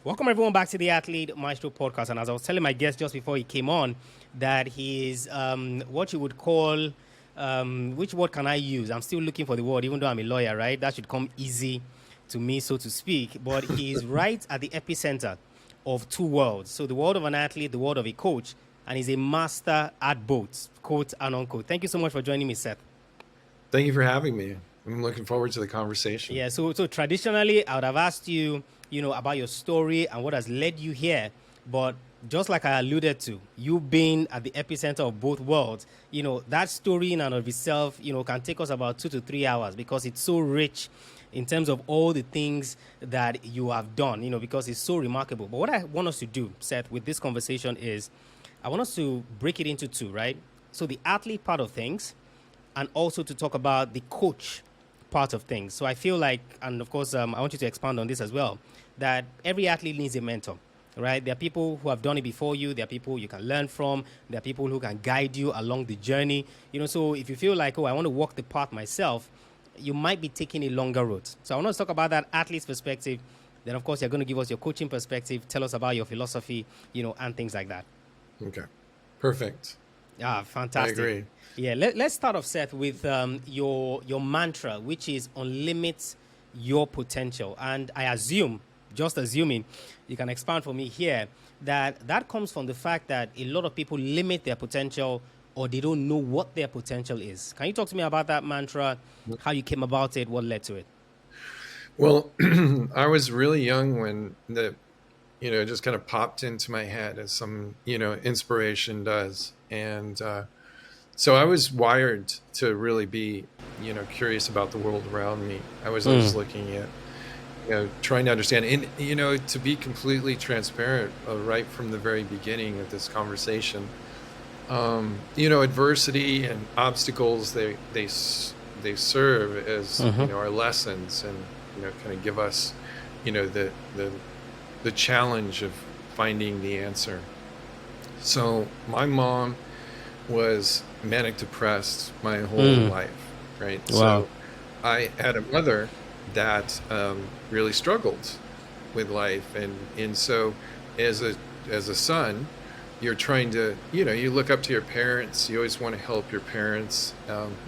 Welcome everyone back to the Athlete Maestro podcast. And as I was telling my guest just before he came on, that he's what you would call, which word can I use? I'm still looking for the word, even though I'm a lawyer, right? That should come easy to me, so to speak. But he's right at the epicenter of two worlds. So the world of an athlete, the world of a coach, and he's a master at both, quote and unquote. Thank you so much for joining me, Seth. Thank you for having me. I'm looking forward to the conversation. Yeah, so traditionally, I would have asked you, about your story and what has led you here. But just like I alluded to, you being at the epicenter of both worlds, that story in and of itself, can take us about 2 to 3 hours because it's so rich in terms of all the things that you have done, because it's so remarkable. But what I want us to do, Seth, with this conversation is I want us to break it into two, right? So the athlete part of things, and also to talk about the coach part of things. So I feel like, and of course, I want you to expand on this as well, that every athlete needs a mentor, right? There are people who have done it before you. There are people you can learn from. There are people who can guide you along the journey. So if you feel like, I want to walk the path myself, you might be taking a longer route. So I want to talk about that athlete's perspective. Then, of course, you're going to give us your coaching perspective, tell us about your philosophy, and things like that. Okay. Perfect. Fantastic. I agree. Yeah, let's start off, Seth, with your mantra, which is unlimit your potential. And I assume, just assuming, you can expand for me here, that comes from the fact that a lot of people limit their potential or they don't know what their potential is. Can you talk to me about that mantra, how you came about it, what led to it? Well, I was really young when it just kind of popped into my head as some, inspiration does. And so I was wired to really be, curious about the world around me. I was always looking at, trying to understand. And, to be completely transparent, right from the very beginning of this conversation, adversity and obstacles, they serve as, our lessons and, kind of give us, the challenge of finding the answer. So my mom was manic depressed my whole life, right? Wow. So I had a mother that really struggled with life, and so as a son, you're trying to, you look up to your parents. You always want to help your parents.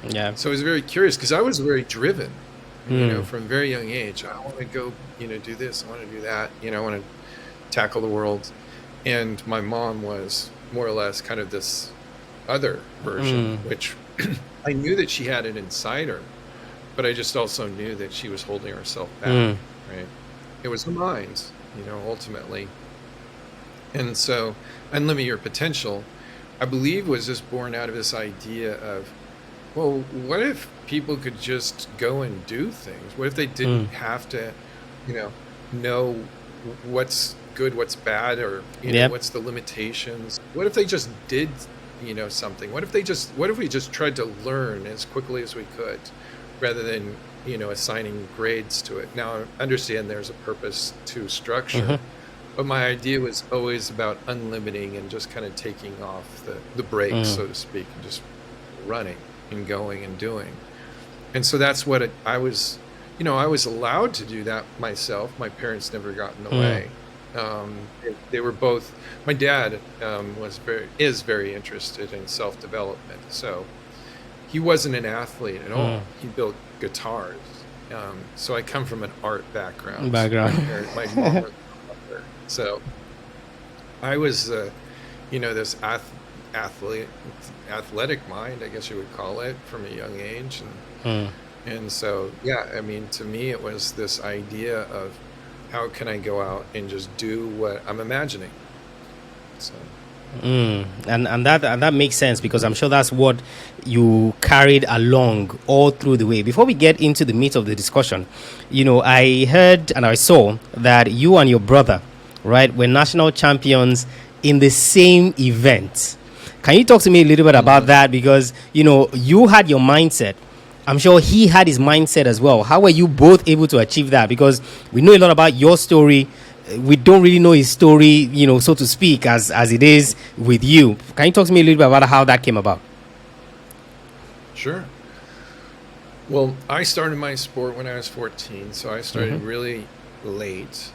Yeah. So I was very curious because I was very driven, from a very young age. I want to go, do this. I want to do that. I want to tackle the world. And my mom was more or less kind of this other version, which I knew that she had it inside her, but I just also knew that she was holding herself back, right? It was the mind, ultimately. And so Unlimit Your Potential, I believe, was just born out of this idea of, well, what if people could just go and do things? What if they didn't have to, know what's good, what's bad, or what's the limitations? What if they just did, something? What if we just tried to learn as quickly as we could, rather than, assigning grades to it? Now, I understand there's a purpose to structure, but my idea was always about unlimiting and just kind of taking off the brakes, so to speak, and just running and going and doing. And so that's what I was, I was allowed to do that myself. My parents never got in the way. They were both. My dad is very interested in self-development. So he wasn't an athlete at all. He built guitars. So I come from an art background. My mom was a mother. So I was, this athletic mind, I guess you would call it, from a young age. And so, to me, it was this idea of, how can I go out and just do what I'm imagining? So. And that makes sense, because I'm sure that's what you carried along all through the way. Before we get into the meat of the discussion, I heard and I saw that you and your brother, right, were national champions in the same event. Can you talk to me a little bit about that? Because, you had your mindset. I'm sure he had his mindset as well. How were you both able to achieve that? Because we know a lot about your story. We don't really know his story, so to speak, as it is with you. Can you talk to me a little bit about how that came about? Sure. Well, I started my sport when I was 14, so I started really late.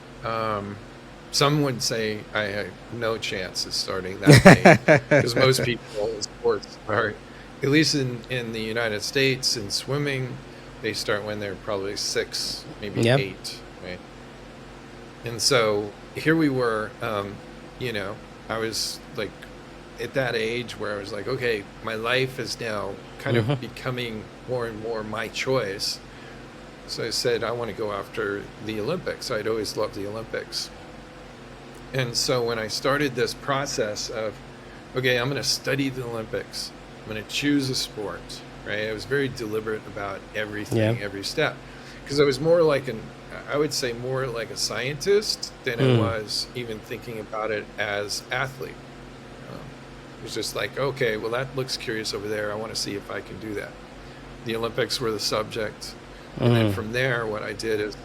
some would say I have no chance of starting that late, because most people in sports are, at least in the United States, in swimming, they start when they're probably 6, maybe Yep. 8, right? And so here we were, you know, I was like at that age where I was like, okay, my life is now kind of Mm-hmm. becoming more and more my choice. So I said, I want to go after the Olympics. I'd always loved the Olympics. And so when I started this process of, okay, I'm going to study the Olympics, I'm going to choose a sport, right? I was very deliberate about Yeah. everything, every step, because I was more like I would say more like a scientist than I Mm. was even thinking about it as athlete. Um, it was just like, okay, well, that looks curious over there. I want to see if I can do that. The Olympics were the subject. And then Mm. from there, what I did is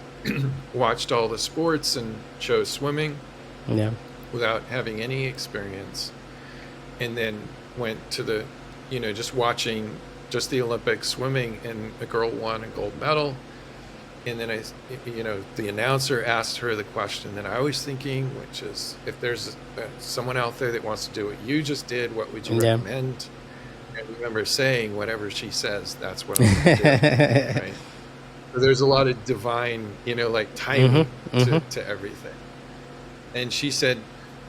watched all the sports and chose swimming Yeah. without having any experience, and then went to the, just watching just the Olympics swimming, and a girl won a gold medal. And then the announcer asked her the question that I was thinking, which is, if there's someone out there that wants to do what you just did, what would you Yeah. recommend? And I remember saying, whatever she says, that's what I'm going to do, right? So there's a lot of divine, like timing Mm-hmm. Mm-hmm. to everything. And she said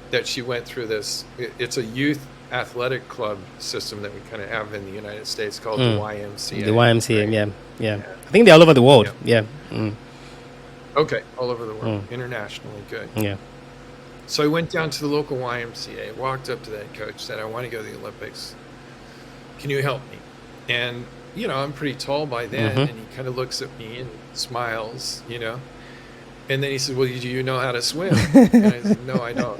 that she went through this. It's a youth athletic club system that we kind of have in the United States called the YMCA. The YMCA. right? Yeah. Yeah. I think they're all over the world. Yeah. Yeah. Mm. Okay, all over the world, internationally, good. Yeah. So I went down to the local YMCA, walked up to that coach, said, I want to go to the Olympics. Can you help me? And, I'm pretty tall by then, Mm-hmm. and he kind of looks at me and smiles, And then he said, well, do you know how to swim? And I said, no, I don't.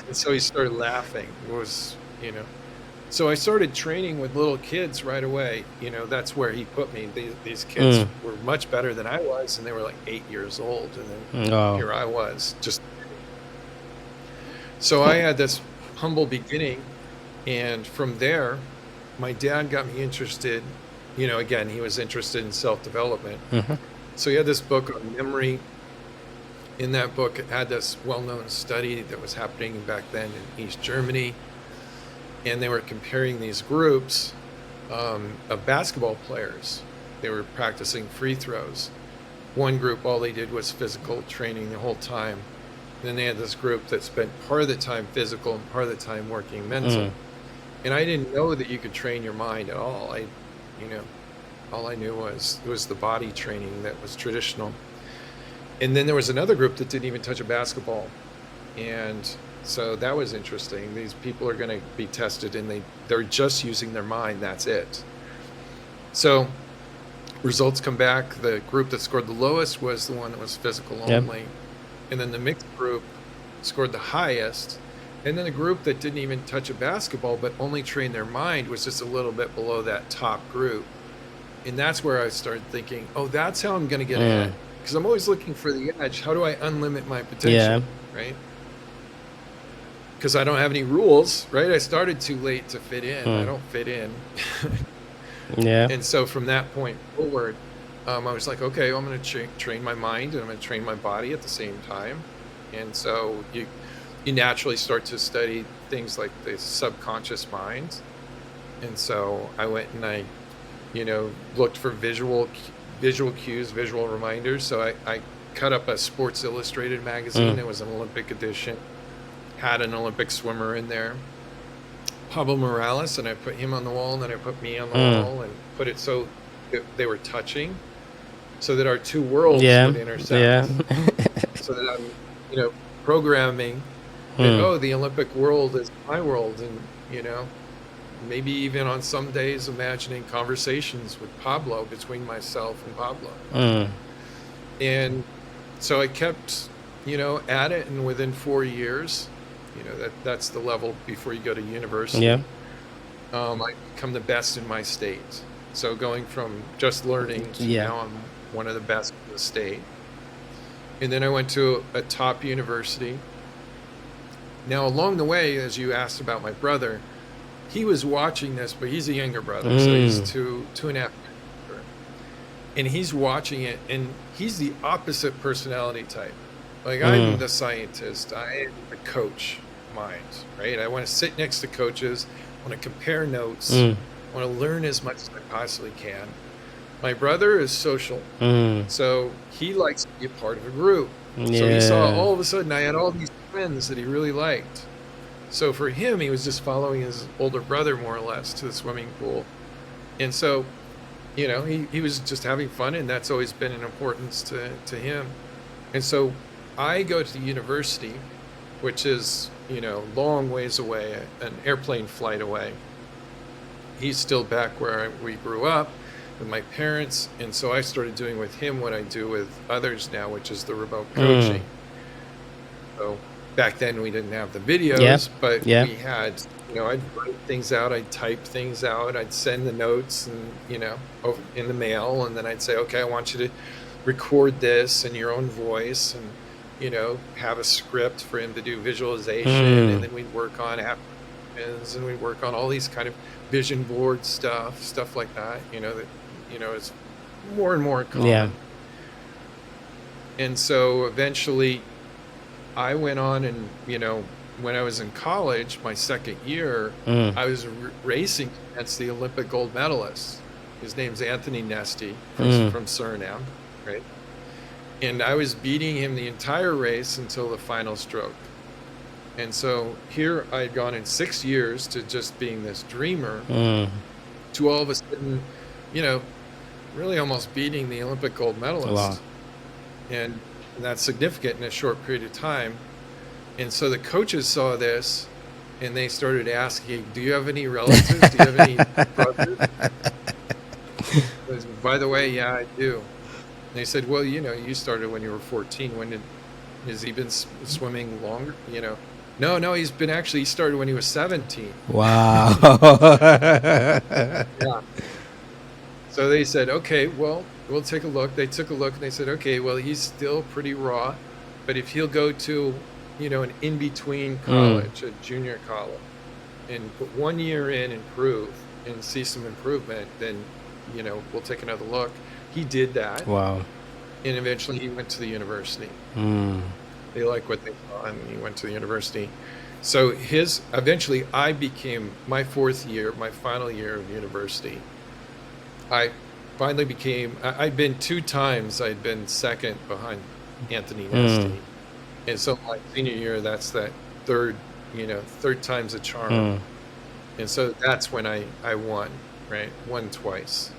And so he started laughing. It was, So I started training with little kids right away. That's where he put me. These kids were much better than I was, and they were like 8 years old. And then Oh. here I was, just. So I had this humble beginning, and from there, my dad got me interested. Again, he was interested in self-development. Mm-hmm. So he had this book on memory. In that book, it had this well-known study that was happening back then in East Germany, and they were comparing these groups of basketball players. They were practicing free throws. One group, all they did was physical training the whole time. And then they had this group that spent part of the time physical and part of the time working mental. And I didn't know that you could train your mind at all. All I knew was it was the body training that was traditional. And then there was another group that didn't even touch a basketball. And so that was interesting. These people are going to be tested, and they're just using their mind. That's it. So results come back. The group that scored the lowest was the one that was physical only. And then the mixed group scored the highest. And then the group that didn't even touch a basketball but only trained their mind was just a little bit below that top group. And that's where I started thinking, oh, that's how I'm going to get ahead. Because I'm always looking for the edge. How do I unlimit my potential? Yeah. Right? Because I don't have any rules, right? I started too late to fit in. I don't fit in. Yeah. And so from that point forward, I was like, okay, I'm going to train my mind, and I'm going to train my body at the same time. And so you naturally start to study things like the subconscious mind. And so I went and I looked for visual cues, visual reminders. So I cut up a Sports Illustrated magazine. It was an Olympic edition, had an Olympic swimmer in there, Pablo Morales, and I put him on the wall, and then I put me on the wall, and put it so they were touching, so that our two worlds would intersect. Yeah. So that I'm, programming that, the Olympic world is my world, and maybe even on some days imagining conversations with Pablo, between myself and Pablo. And so I kept, at it, and within 4 years, that's the level before you go to university. Yeah. I become the best in my state. So going from just learning to now I'm one of the best in the state. And then I went to a top university. Now, along the way, as you asked about my brother, he was watching this, but he's a younger brother, so he's two and a half years older. And he's watching it, and he's the opposite personality type. Like, I'm Mm. the scientist, I am the coach mind, right? I want to sit next to coaches, I want to compare notes, Mm. I want to learn as much as I possibly can. My brother is social, Mm. so he likes to be a part of a group. So he saw Yeah. all of a sudden I had all these friends that he really liked. So for him, he was just following his older brother more or less to the swimming pool. And so, he was just having fun, and that's always been an importance to him. And so I go to the university, which is, long ways away, an airplane flight away. He's still back where we grew up with my parents. And so I started doing with him what I do with others now, which is the remote Mm. coaching. So back then we didn't have the Yeah. videos, but Yeah. we had, I'd write things out, I'd type things out, I'd send the notes and, over in the mail. And then I'd say, okay, I want you to record this in your own voice and, have a script for him to do visualization. And Mm. then we'd work on affirmations and we'd work on all these kind of vision board stuff like that, that, is more and more Yeah. common. And so eventually I went on and, when I was in college, my second year, Mm. I was racing against the Olympic gold medalist. His name's Anthony Nesty Mm. from Suriname, right? And I was beating him the entire race until the final stroke. And so here I'd gone in 6 years to just being this dreamer Mm. to all of a sudden, you know, really almost beating the Olympic gold Wow. medalist. And that's significant in a short period of time. And so the coaches saw this and they started asking, do you have any relatives? Do you have any brothers? I was, by the way, yeah, I do. And they said, well, you started when you were 14. Has he been swimming longer? No, he started when he was 17. Wow. Yeah. So they said, okay, well, we'll take a look. They took a look and they said, okay, well, he's still pretty raw, but if he'll go to, an in-between college, a junior college, and put 1 year in and prove and see some improvement, then, we'll take another look. He did that. Wow. And eventually he went to the university. Mm. They liked what they saw and he went to the university. So eventually I became my fourth year, my final year of university. I finally I'd been 2 times, I'd been second behind Anthony Nesty. And so my senior year, that's that third time's a charm. And so that's when I won, right? Won twice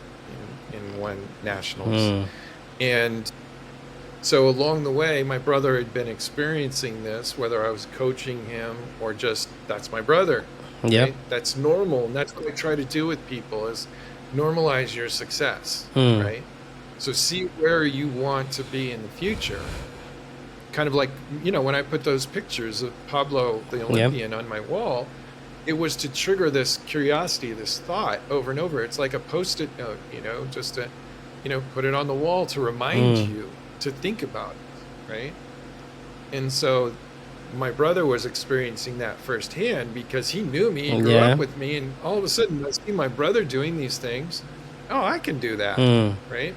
in won nationals. And so along the way, my brother had been experiencing this, whether I was coaching him or just, that's my brother. Yeah. Right? That's normal. And that's what I try to do with people is normalize your success, right? So see where you want to be in the future. Kind of like, when I put those pictures of Pablo, the Olympian, on my wall, it was to trigger this curiosity, this thought over and over. It's like a Post-it note, just to, put it on the wall to remind you to think about it, right? And so my brother was experiencing that firsthand because he knew me, he grew up with me, and all of a sudden I see my brother doing these things. Oh, I can do that, right?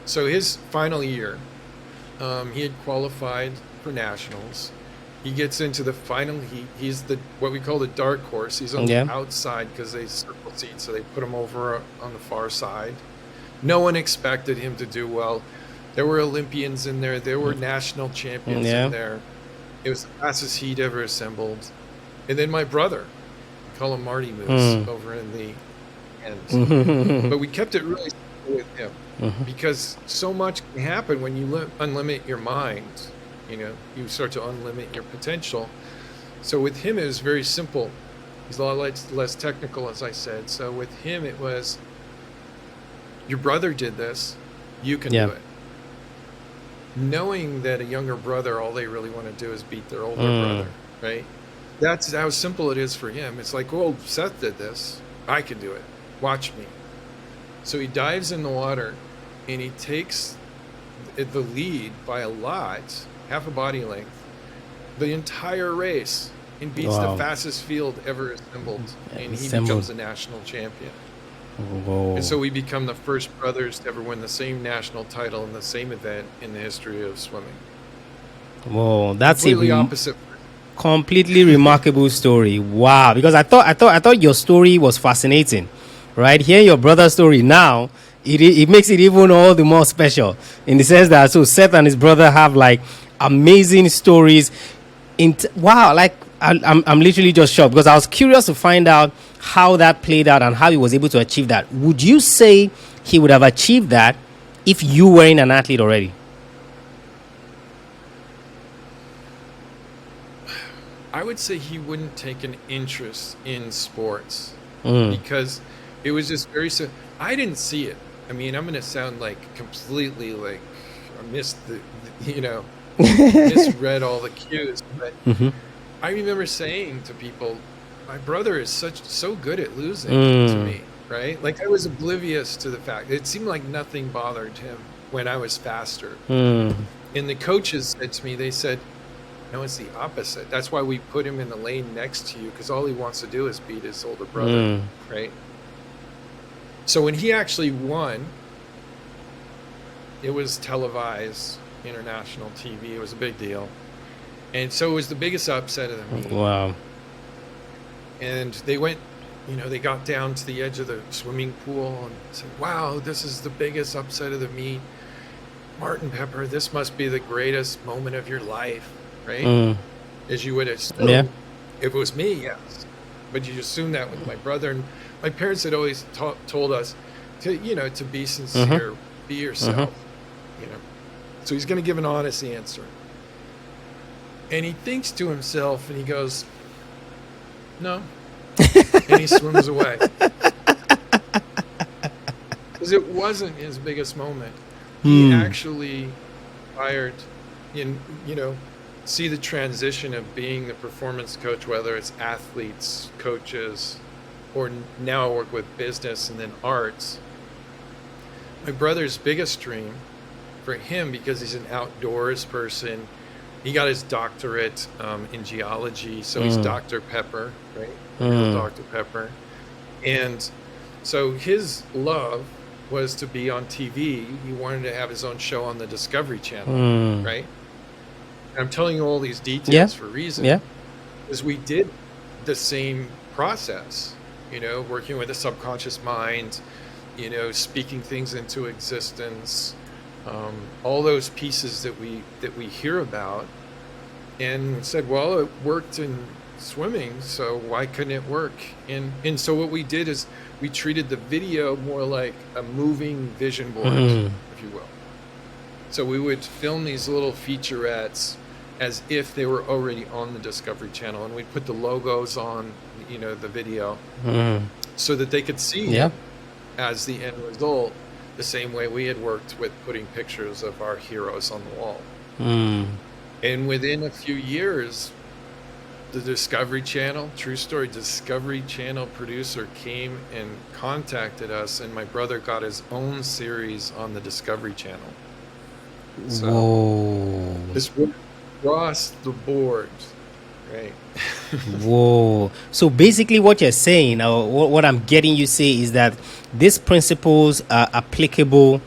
So his final year, he had qualified for nationals. He gets into the final heat. He's what we call the dark horse. He's on the outside because they circle seats, so they put him over on the far side. No one expected him to do well. There were Olympians in there. There were national champions in there. It was the fastest heat ever assembled. And then my brother, we call him Marty Moose, over in the end. But we kept it really simple with him because so much can happen when you unlimit your mind. You start to unlimit your potential. So with him, it was very simple. He's a lot less technical, as I said. So with him, it was, your brother did this, you can do it. Knowing that a younger brother, all they really want to do is beat their older brother, right? That's how simple it is for him. It's like, well, Seth did this, I can do it. Watch me. So he dives in the water and he takes the lead by a lot, half a body length, the entire race, and beats the fastest field ever assembled, and he becomes a national champion. Whoa. And so we become the first brothers to ever win the same national title in the same event in the history of swimming. Whoa, that's Completely a opposite. completely remarkable story. Wow, because I thought your story was fascinating, right? Hearing your brother's story now, it makes it even all the more special in the sense that so Seth and his brother have like amazing stories. Wow, like I'm literally just shocked because I was curious to find out how that played out and how he was able to achieve that. Would you say he would have achieved that if you weren't an athlete already? I would say he wouldn't take an interest in sports Mm. because it was just very so. I didn't see it. I mean, I'm going to sound like completely like I missed misread all the cues. But Mm-hmm. I remember saying to people, my brother is so good at losing to Mm. me, right? Like I was oblivious to the fact. It seemed like nothing bothered him when I was faster. Mm. And the coaches said to me, they said, no, it's the opposite. That's why we put him in the lane next to you because all he wants to do is beat his older brother, Mm. right? So when he actually won, it was televised, international TV. It was a big deal. And so it was the biggest upset of the meet. Wow. And they went, they got down to the edge of the swimming pool and said, wow, this is the biggest upset of the meet. Martin Pepper, this must be the greatest moment of your life, right? Mm. As you would assume. Yeah. If it was me, yes. But you assume that with my brother. And my parents had always told us to be sincere, be yourself, So he's going to give an honest answer. And he thinks to himself and he goes, no. And he swims away. Because it wasn't his biggest moment. He actually fired see the transition of being the performance coach, whether it's athletes, coaches, or now I work with business and then arts. My brother's biggest dream for him, because he's an outdoors person, he got his doctorate in geology, so he's Dr. Pepper, right? Dr. Pepper. And so his love was to be on TV. He wanted to have his own show on the Discovery Channel, right? I'm telling you all these details for a reason. Yeah. Because we did the same process, working with the subconscious mind, speaking things into existence, all those pieces that we hear about, and said, well, it worked in swimming, so why couldn't it work? And so what we did is we treated the video more like a moving vision board, if you will. So we would film these little featurettes as if they were already on the Discovery Channel, and we'd put the logos on, the video, so that they could see as the end result, the same way we had worked with putting pictures of our heroes on the wall. And within a few years, the Discovery Channel, true story, Discovery Channel producer came and contacted us, and my brother got his own series on the Discovery Channel. So Whoa. this went across the board, right? Whoa. So basically what you're saying, or what I'm getting you say, is that these principles are applicable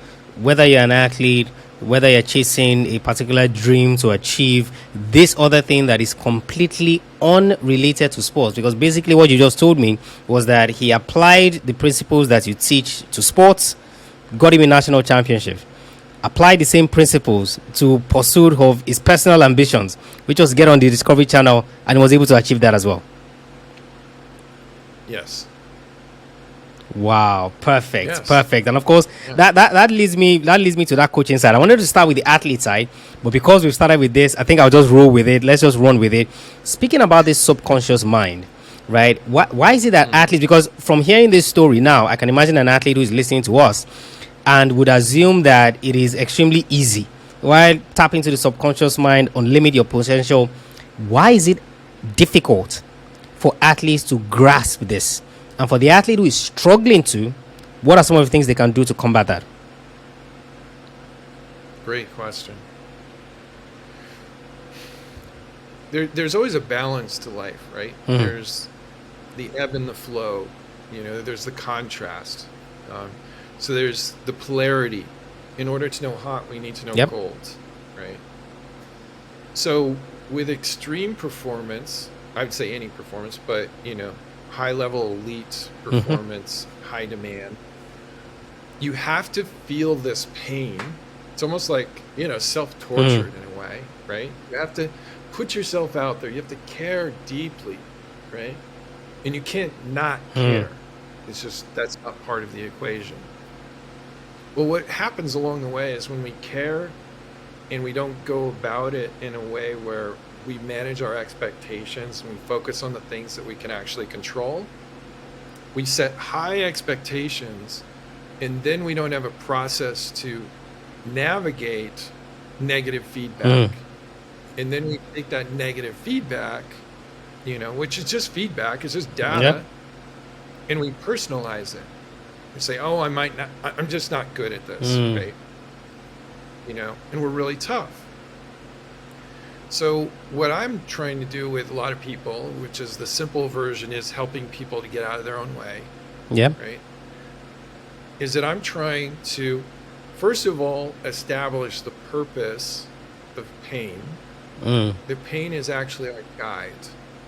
whether you're an athlete, whether you're chasing a particular dream to achieve this other thing that is completely unrelated to sports. Because basically what you just told me was that he applied the principles that you teach to sports, got him a national championship, applied the same principles to pursuit of his personal ambitions, which was get on the Discovery Channel, and was able to achieve that as well. Yes. Wow, perfect, Yes. perfect. And of course, that leads me to that coaching side. I wanted to start with the athlete side, but because we've started with this, I think I'll just roll with it. Let's just run with it. Speaking about this subconscious mind, right? Why is it that athletes? Because from hearing this story now, I can imagine an athlete who is listening to us and would assume that it is extremely easy. While tap into the subconscious mind, unlimit your potential. Why is it difficult for athletes to grasp this? And for the athlete who is struggling to, what are some of the things they can do to combat that? Great question. There's always a balance to life, right? There's the ebb and the flow. There's the contrast. So there's the polarity. In order to know hot, we need to know cold, right? So with extreme performance, I would say any performance, but high level elite Mm-hmm. performance, high demand, you have to feel this pain. It's almost like, Mm. self-tortured in a way, right? You have to put yourself out there. You have to care deeply, right? And you can't not Mm. care. It's just, that's not part of the equation. Well, what happens along the way is when we care and we don't go about it in a way where we manage our expectations and we focus on the things that we can actually control, we set high expectations, and then we don't have a process to navigate negative feedback. Mm. And then we take that negative feedback, which is just feedback, it's just Yep. data, and we personalize it. We say, oh, I'm just not good at this, Mm. right? And we're really tough. So what I'm trying to do with a lot of people, which is the simple version, is helping people to get out of their own way, Yep. right? Is that I'm trying to, first of all, establish the purpose of pain. Mm. The pain is actually our guide,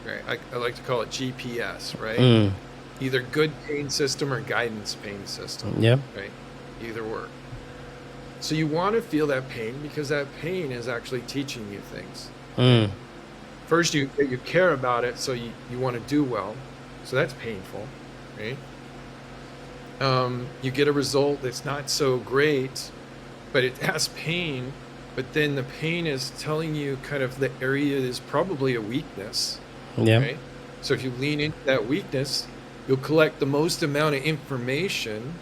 right? I like to call it GPS, right? Mm. Either good pain system or guidance pain system, Yep. right? Either work. So you want to feel that pain because that pain is actually teaching you things. Mm. First, you care about it, so you want to do well. So that's painful, right? You get a result that's not so great, but it has pain. But then the pain is telling you kind of the area is probably a weakness, Yep. right? So if you lean into that weakness, you'll collect the most amount of information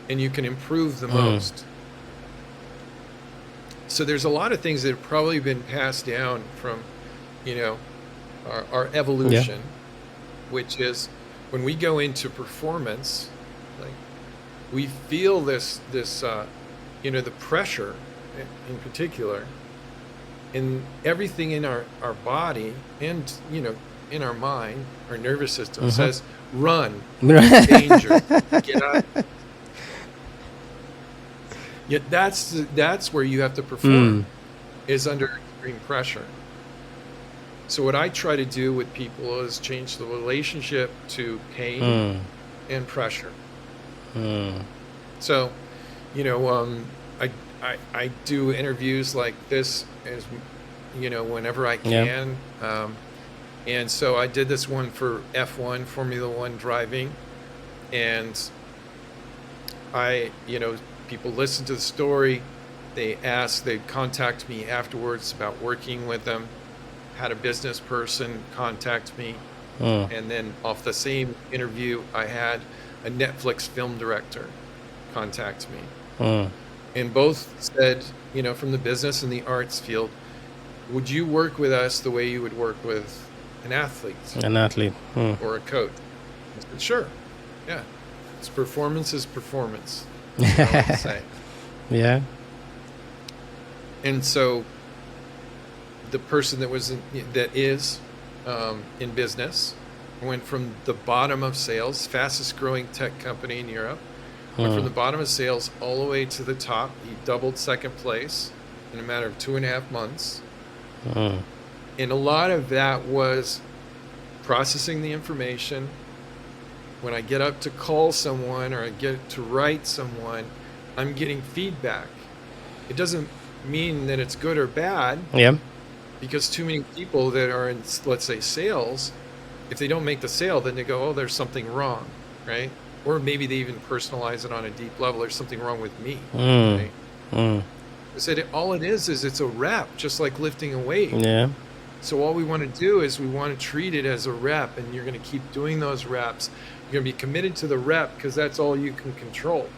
and you can improve the Mm. most. So there's a lot of things that have probably been passed down from, our Yeah. evolution, which is when we go into performance, like we feel this, the pressure in particular, in everything in our body and, in our mind, our nervous system Mm-hmm. says, run, Mm. danger, get out. Yet that's where you have to perform, is under extreme pressure. So what I try to do with people is change the relationship to pain Mm. and pressure. Mm. So, I do interviews like this as whenever I Yeah. can. And so I did this one for F1, Formula One driving, and people listen to the story. They contact me afterwards about working with them. Had a business person contact me. Mm. And then off the same interview, I had a Netflix film director contact me. Mm. And both said, from the business and the arts field, would you work with us the way you would work with an athlete An athlete. Mm. or a coach? I said, sure. Yeah. Performance is performance. That's what I like to say. Yeah. And so the person that is in business went from the bottom of sales, fastest growing tech company in Europe, went from the bottom of sales all the way to the top. He doubled second place in a matter of 2.5 months. Mm. And a lot of that was processing the information. When I get up to call someone or I get to write someone, I'm getting feedback. It doesn't mean that it's good or bad, Yeah. because too many people that are in, let's say, sales, if they don't make the sale, then they go, oh, there's something wrong, right? Or maybe they even personalize it on a deep level. There's something wrong with me, Mm. right? Mm. I said, all it is it's a rep, just like lifting a weight. Yeah. So all we want to do is we want to treat it as a rep, and you're going to keep doing those reps. You're going to be committed to the rep because that's all you can control,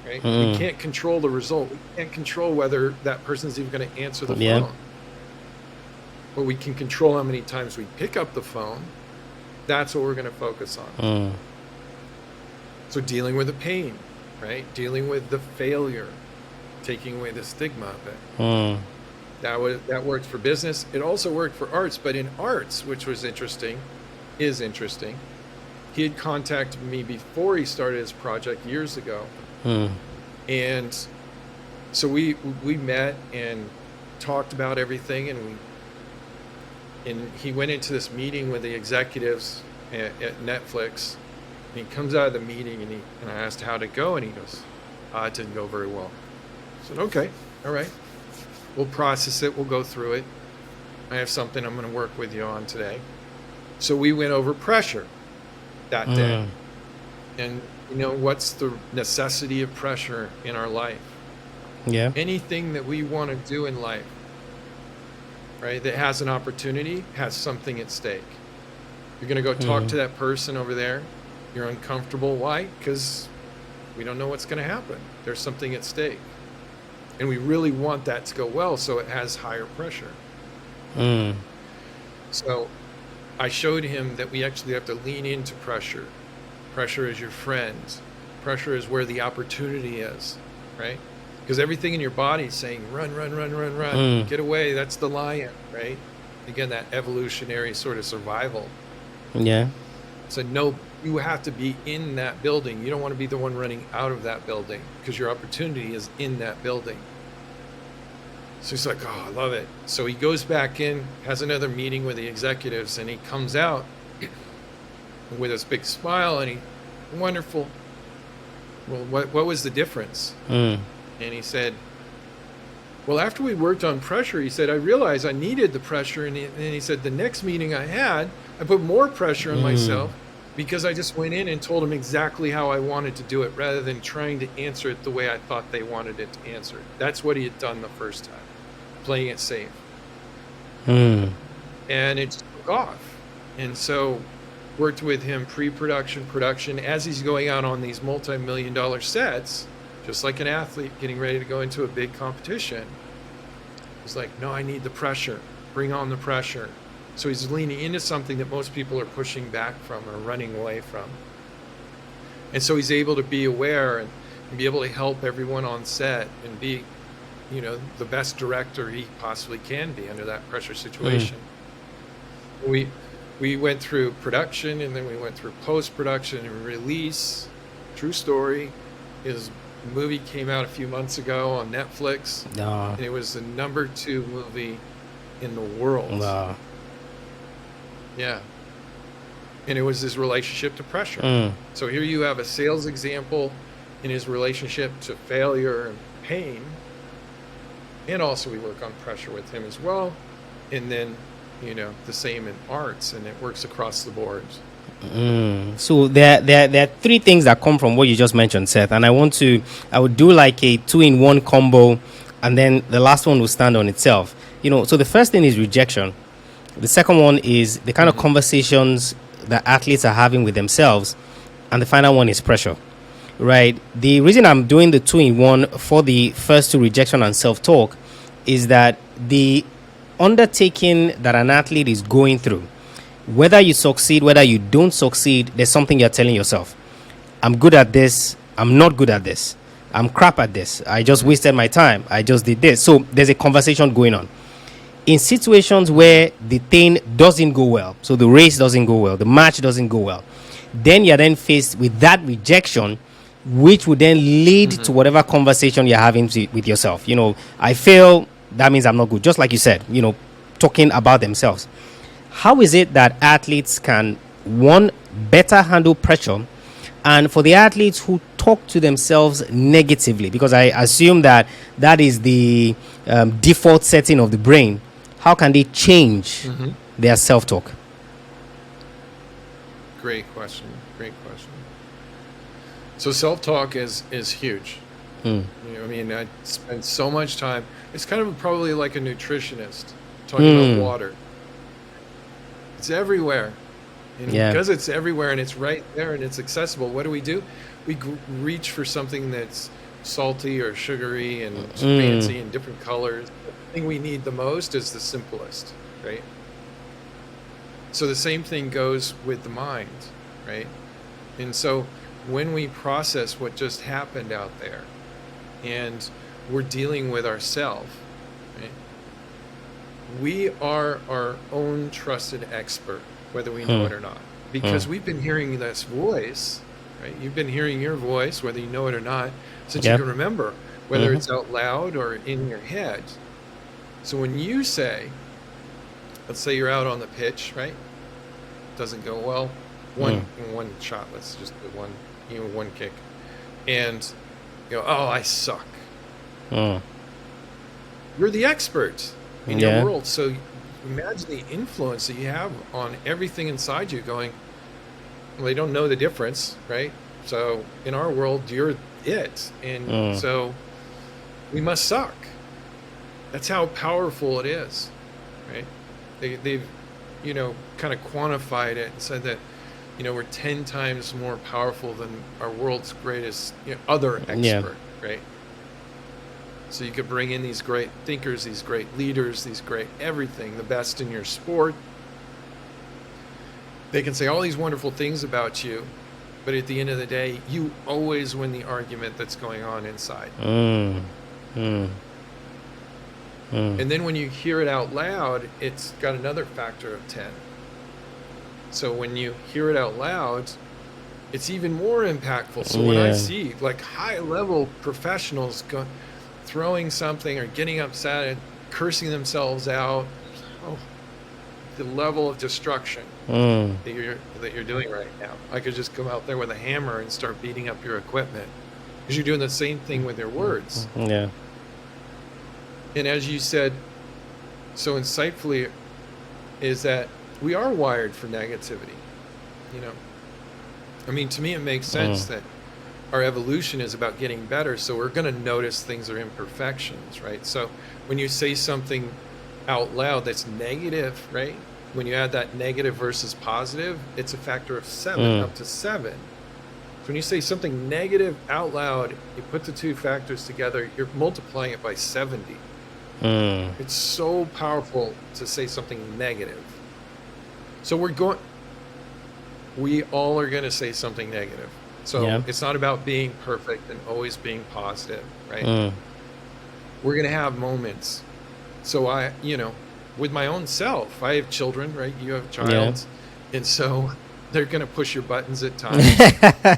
right? We can't control the result. We can't control whether that person's even going to answer the Yeah. phone. But we can control how many times we pick up the phone. That's what we're going to focus on. Mm. So dealing with the pain, right? Dealing with the failure, taking away the stigma of it. Mm. That worked for business. It also worked for arts, but in arts, which was interesting, he had contacted me before he started his project years ago. Mm. And so we met, and talked about everything, and he went into this meeting with the executives at Netflix. And he comes out of the meeting, and I asked how'd it go, and he goes, it didn't go very well. I said, okay, all right, we'll process it, we'll go through it. I have something I'm going to work with you on today. So we went over pressure that day. And what's the necessity of pressure in our life? Yeah. Anything that we want to do in life, right, that has an opportunity, has something at stake. You're going to go talk to that person over there. You're uncomfortable. Why? Because we don't know what's going to happen. There's something at stake. And we really want that to go well, so it has higher pressure. So I showed him that we actually have to lean into pressure. Pressure is your friend. Pressure is where the opportunity is, right? Because everything in your body is saying, run, run, run, run, run. Get away. That's the lion, right? Again, that evolutionary sort of survival. Yeah. So no, you have to be in that building. You don't want to be the one running out of that building, because your opportunity is in that building. So he's like, oh, I love it. So he goes back in, has another meeting with the executives, and he comes out with this big smile, and wonderful. Well, what was the difference? And he said, well, after we worked on pressure, he said, I realized I needed the pressure. And he said, the next meeting I had, I put more pressure on myself, because I just went in and told them exactly how I wanted to do it, rather than trying to answer it the way I thought they wanted it to answer. That's what he had done the first time, playing it safe. And it just took off. And so worked with him pre-production, production, as he's going out on these multi-million-dollar sets, just like an athlete getting ready to go into a big competition. He's like, no, I need the pressure. Bring on the pressure. So he's leaning into something that most people are pushing back from or running away from. And so he's able to be aware and be able to help everyone on set and be, the best director he possibly can be under that pressure situation. We went through production, and then we went through post-production and release. True story. His movie came out a few months ago on Netflix. And it was the #2 movie in the world. Yeah. And it was his relationship to pressure. So here you have a sales example in his relationship to failure and pain. And also we work on pressure with him as well. And then, the same in arts, and it works across the board. So there are three things that come from what you just mentioned, Seth. And I would do like a 2-in-1 combo, and then the last one will stand on itself. So the first thing is rejection. The second one is the kind of conversations that athletes are having with themselves. And the final one is pressure, right? The reason I'm doing the 2-in-1 for the first two, rejection and self-talk, is that the undertaking that an athlete is going through, whether you succeed, whether you don't succeed, there's something you're telling yourself. I'm good at this. I'm not good at this. I'm crap at this. I just wasted my time. I just did this. So there's a conversation going on. In situations where the thing doesn't go well, so the race doesn't go well, the match doesn't go well, then you're then faced with that rejection, which would then lead to whatever conversation you're having with yourself. I fail, that means I'm not good. Just like you said, talking about themselves. How is it that athletes can, one, better handle pressure, and for the athletes who talk to themselves negatively, because I assume that is the default setting of the brain, how can they change their self-talk? Great question. So self-talk is huge. I spend so much time. It's kind of probably like a nutritionist talking about water. It's everywhere. Because it's everywhere and it's right there and it's accessible, what do? We reach for something that's salty or sugary and fancy and different colors. The thing we need the most is the simplest, right? So the same thing goes with the mind, right? And so when we process what just happened out there and we're dealing with ourselves, right? We are our own trusted expert, whether we know it or not, because we've been hearing this voice, right? You've been hearing your voice, whether you know it or not, since you can remember, whether it's out loud or in your head. So when you say, let's say you're out on the pitch, right? Doesn't go well. One shot. Let's just do one kick, and you go, oh, I suck. You're the expert in your world. So imagine the influence that you have on everything inside you going, well, they don't know the difference, right? So in our world, you're it. And so we must suck. That's how powerful it is, right? They've, kind of quantified it and said that, we're 10 times more powerful than our world's greatest other expert, right? So you could bring in these great thinkers, these great leaders, these great everything, the best in your sport. They can say all these wonderful things about you, but at the end of the day, you always win the argument that's going on inside. And then when you hear it out loud, it's got another factor of 10. So when you hear it out loud, it's even more impactful. So when I see like high-level professionals throwing something or getting upset and cursing themselves out, the level of destruction that you're doing right now. I could just come out there with a hammer and start beating up your equipment because you're doing the same thing with your words. Yeah. And as you said so insightfully, is that we are wired for negativity. I mean, to me, it makes sense that our evolution is about getting better. So we're going to notice things are imperfections, right? So when you say something out loud that's negative, right? When you add that negative versus positive, it's a factor of 7, up to 7. So when you say something negative out loud, you put the two factors together, you're multiplying it by 70. It's so powerful to say something negative. So we all are going to say something negative. So it's not about being perfect and always being positive, right? We're going to have moments. So with my own self, I have children, right? You have a child. And so they're going to push your buttons at times.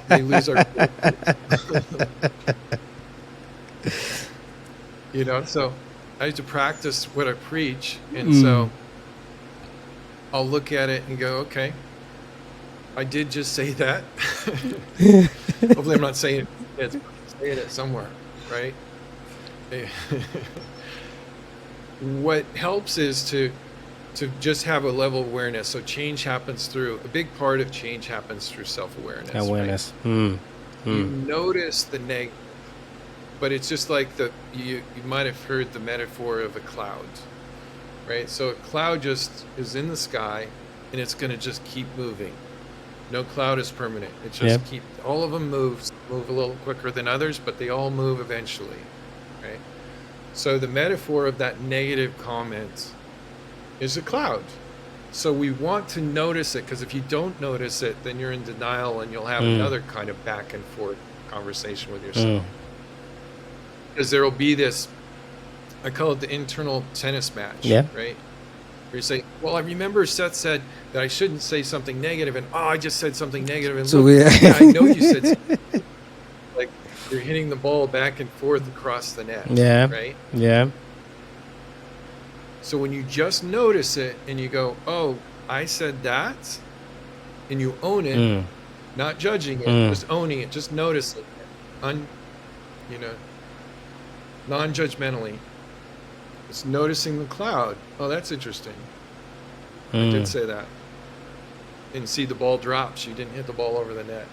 They lose our so I have to practice what I preach. And so I'll look at it and go, okay, I did just say that. Hopefully I'm not saying it. I'm saying it somewhere, right? What helps is to just have a level of awareness. So change happens through, a big part of change happens through self-awareness. Awareness. Right? You notice the negative, but it's just like you might have heard the metaphor of a cloud, right? So a cloud just is in the sky and it's going to just keep moving. No cloud is permanent. It just all of them move a little quicker than others, but they all move eventually, right? So the metaphor of that negative comment is a cloud. So we want to notice it, because if you don't notice it, then you're in denial and you'll have another kind of back and forth conversation with yourself. Because there will be this, I call it the internal tennis match, right? Where you say, well, I remember Seth said that I shouldn't say something negative, and I just said something negative, and So look, I know you said something. Like you're hitting the ball back and forth across the net, right? Yeah. So when you just notice it and you go, oh, I said that, and you own it, not judging it, just owning it, just noticing it, non-judgmentally. It's noticing the cloud. Oh, that's interesting. I did say that. And see the ball drops. You didn't hit the ball over the net.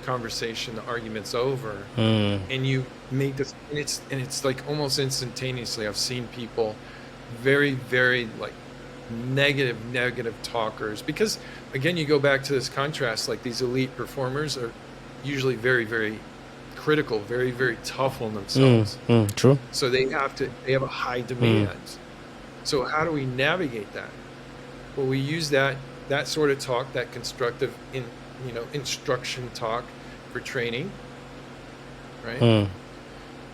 Conversation, the argument's over. And you make this, and it's like almost instantaneously. I've seen people very, very like negative talkers, because again, you go back to this contrast, like these elite performers are usually very, very critical, very, very tough on themselves. True. So they have a high demand. So how do we navigate that? Well, we use that sort of talk, that constructive instruction talk for training, right?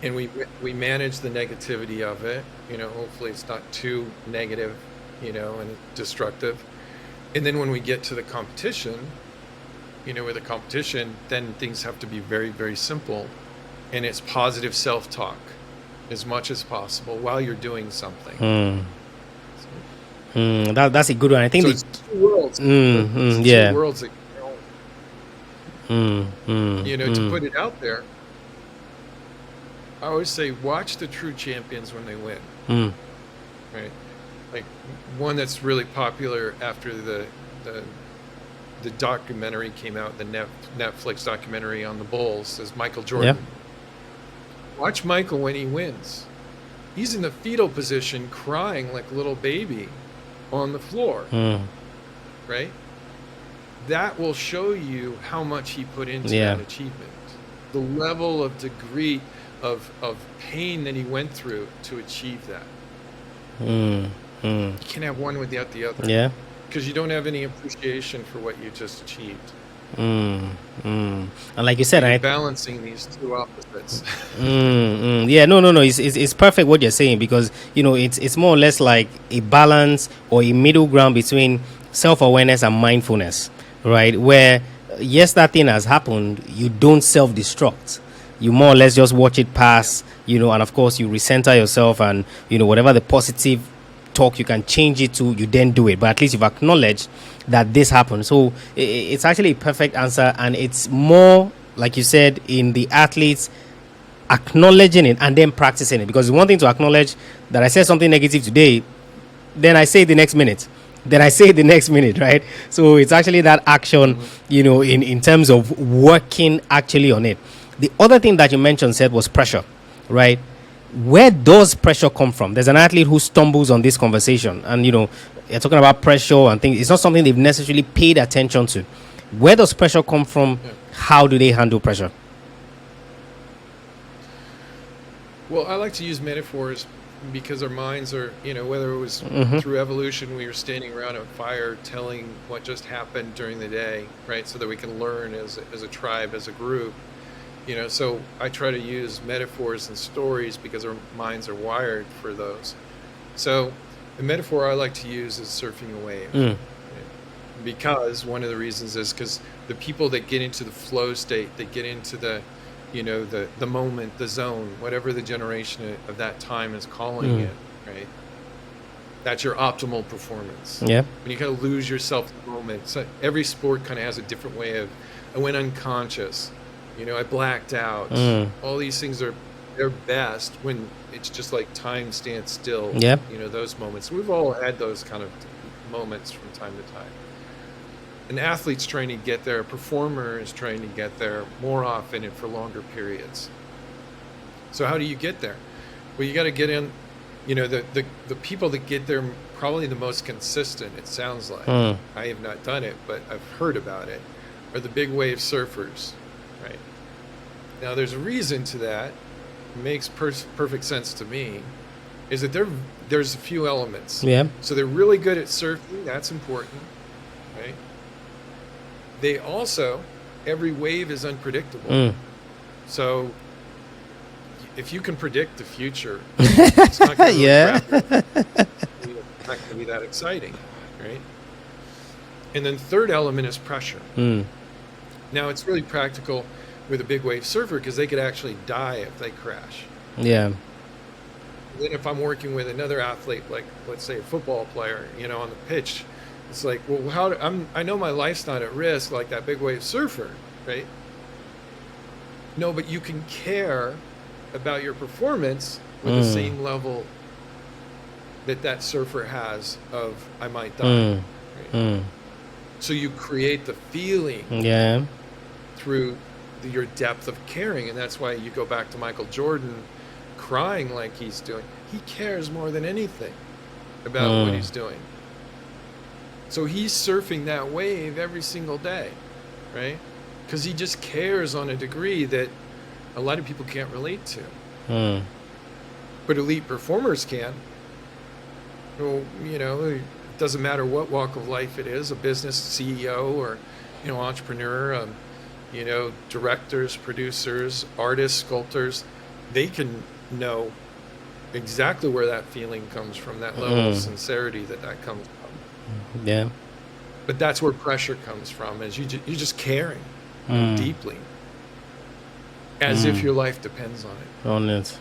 And we manage the negativity of it. Hopefully it's not too negative, and destructive. And then when we get to the competition, with a competition, then things have to be very, very simple, and it's positive self-talk. as much as possible while you're doing something. That's a good one. I think So it's two worlds. It's yeah. two worlds that, to put it out there. I always say, watch the true champions when they win. Right? Like one that's really popular after the documentary came out, the Netflix documentary on the Bulls, is Michael Jordan. Yeah. Watch Michael when he wins. He's in the fetal position, crying like a little baby on the floor. Right? That will show you how much he put into that achievement. The level of degree of pain that he went through to achieve that. You can't have one without the other. Yeah. Because you don't have any appreciation for what you just achieved. And like you said, you're balancing these two opposites. Yeah, no. It's perfect what you're saying, because it's more or less like a balance or a middle ground between self-awareness and mindfulness, right? Where yes, that thing has happened, you don't self-destruct. You more or less just watch it pass, and of course you recenter yourself, and whatever the positive talk you can change it to, you then do it. But at least you've acknowledged that this happened. So it's actually a perfect answer, and it's more like you said, in the athletes acknowledging it and then practicing it. Because it's one thing to acknowledge that I said something negative today, then I say it the next minute, then I say it the next minute, right? So it's actually that action, in terms of working actually on it. The other thing that you mentioned, Seth, was pressure, right? Where does pressure come from? There's an athlete who stumbles on this conversation, and you're talking about pressure and things. It's not something they've necessarily paid attention to. Where does pressure come from? Yeah. How do they handle pressure? Well, I like to use metaphors because our minds are, whether it was through evolution, we were standing around a fire telling what just happened during the day, right? So that we can learn as a tribe, as a group. So I try to use metaphors and stories because our minds are wired for those. So the metaphor I like to use is surfing a wave. Right? Because one of the reasons is because the people that get into the flow state, that get into the, the moment, the zone, whatever the generation of that time is calling it, right? That's your optimal performance. Yeah. When you kind of lose yourself in the moment. So every sport kind of has a different way of, I went unconscious. I blacked out. All these things they're best when it's just like time stands still. Yeah. Those moments. We've all had those kind of moments from time to time. An athlete's trying to get there. A performer is trying to get there more often and for longer periods. So how do you get there? Well, you got to get in. The people that get there probably the most consistent. It sounds like I have not done it, but I've heard about it. Are the big wave surfers. Right. Now, there's a reason to that. It makes perfect sense to me. Is that there's a few elements. Yeah. So they're really good at surfing. That's important. Right. They also, every wave is unpredictable. So if you can predict the future, it's not going to it's not going to be that exciting. Right. And then third element is pressure. Now, it's really practical with a big wave surfer because they could actually die if they crash. Yeah. And then if I'm working with another athlete, like let's say a football player, on the pitch, it's like, well, I know my life's not at risk like that big wave surfer, right? No, but you can care about your performance with the same level that surfer has of I might die. Right? So you create the feeling. Yeah. Through your depth of caring, and that's why you go back to Michael Jordan crying like he's doing. He cares more than anything about what he's doing. So he's surfing that wave every single day, right? Because he just cares on a degree that a lot of people can't relate to. But elite performers can. Well, it doesn't matter what walk of life it is, a business CEO or entrepreneur, directors, producers, artists, sculptors, they can know exactly where that feeling comes from, that level of sincerity that comes from. Yeah. But that's where pressure comes from, is you're just caring deeply, as if your life depends on it. On it.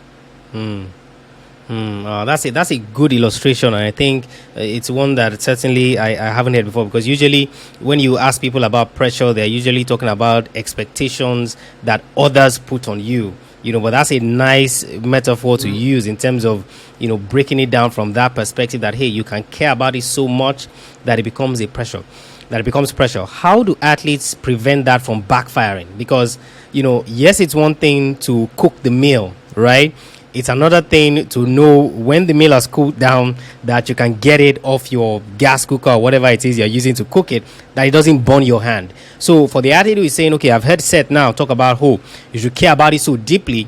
That's it. That's a good illustration, and I think it's one that certainly I haven't heard before. Because usually, when you ask people about pressure, they're usually talking about expectations that others put on you. But that's a nice metaphor to use in terms of breaking it down from that perspective. That hey, you can care about it so much that it becomes a pressure. That it becomes pressure. How do athletes prevent that from backfiring? Because yes, it's one thing to cook the meal, right? It's another thing to know when the meal has cooled down that you can get it off your gas cooker or whatever it is you're using to cook it, that it doesn't burn your hand. So for the athlete who is saying, okay, I've heard Seth now talk about how you should care about it so deeply,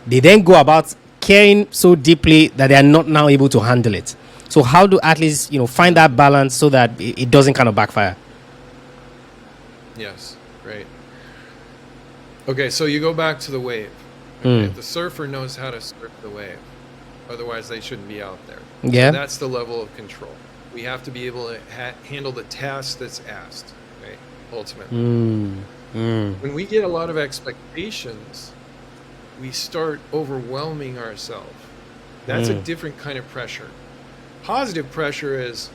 they then go about caring so deeply that they are not now able to handle it. So how do athletes, find that balance so that it doesn't kind of backfire? Yes, right. Okay, so you go back to the wave. Okay, the surfer knows how to surf the wave. Otherwise, they shouldn't be out there. Yeah. So that's the level of control. We have to be able to handle the task that's asked, right? Ultimately. When we get a lot of expectations, we start overwhelming ourselves. That's a different kind of pressure. Positive pressure is,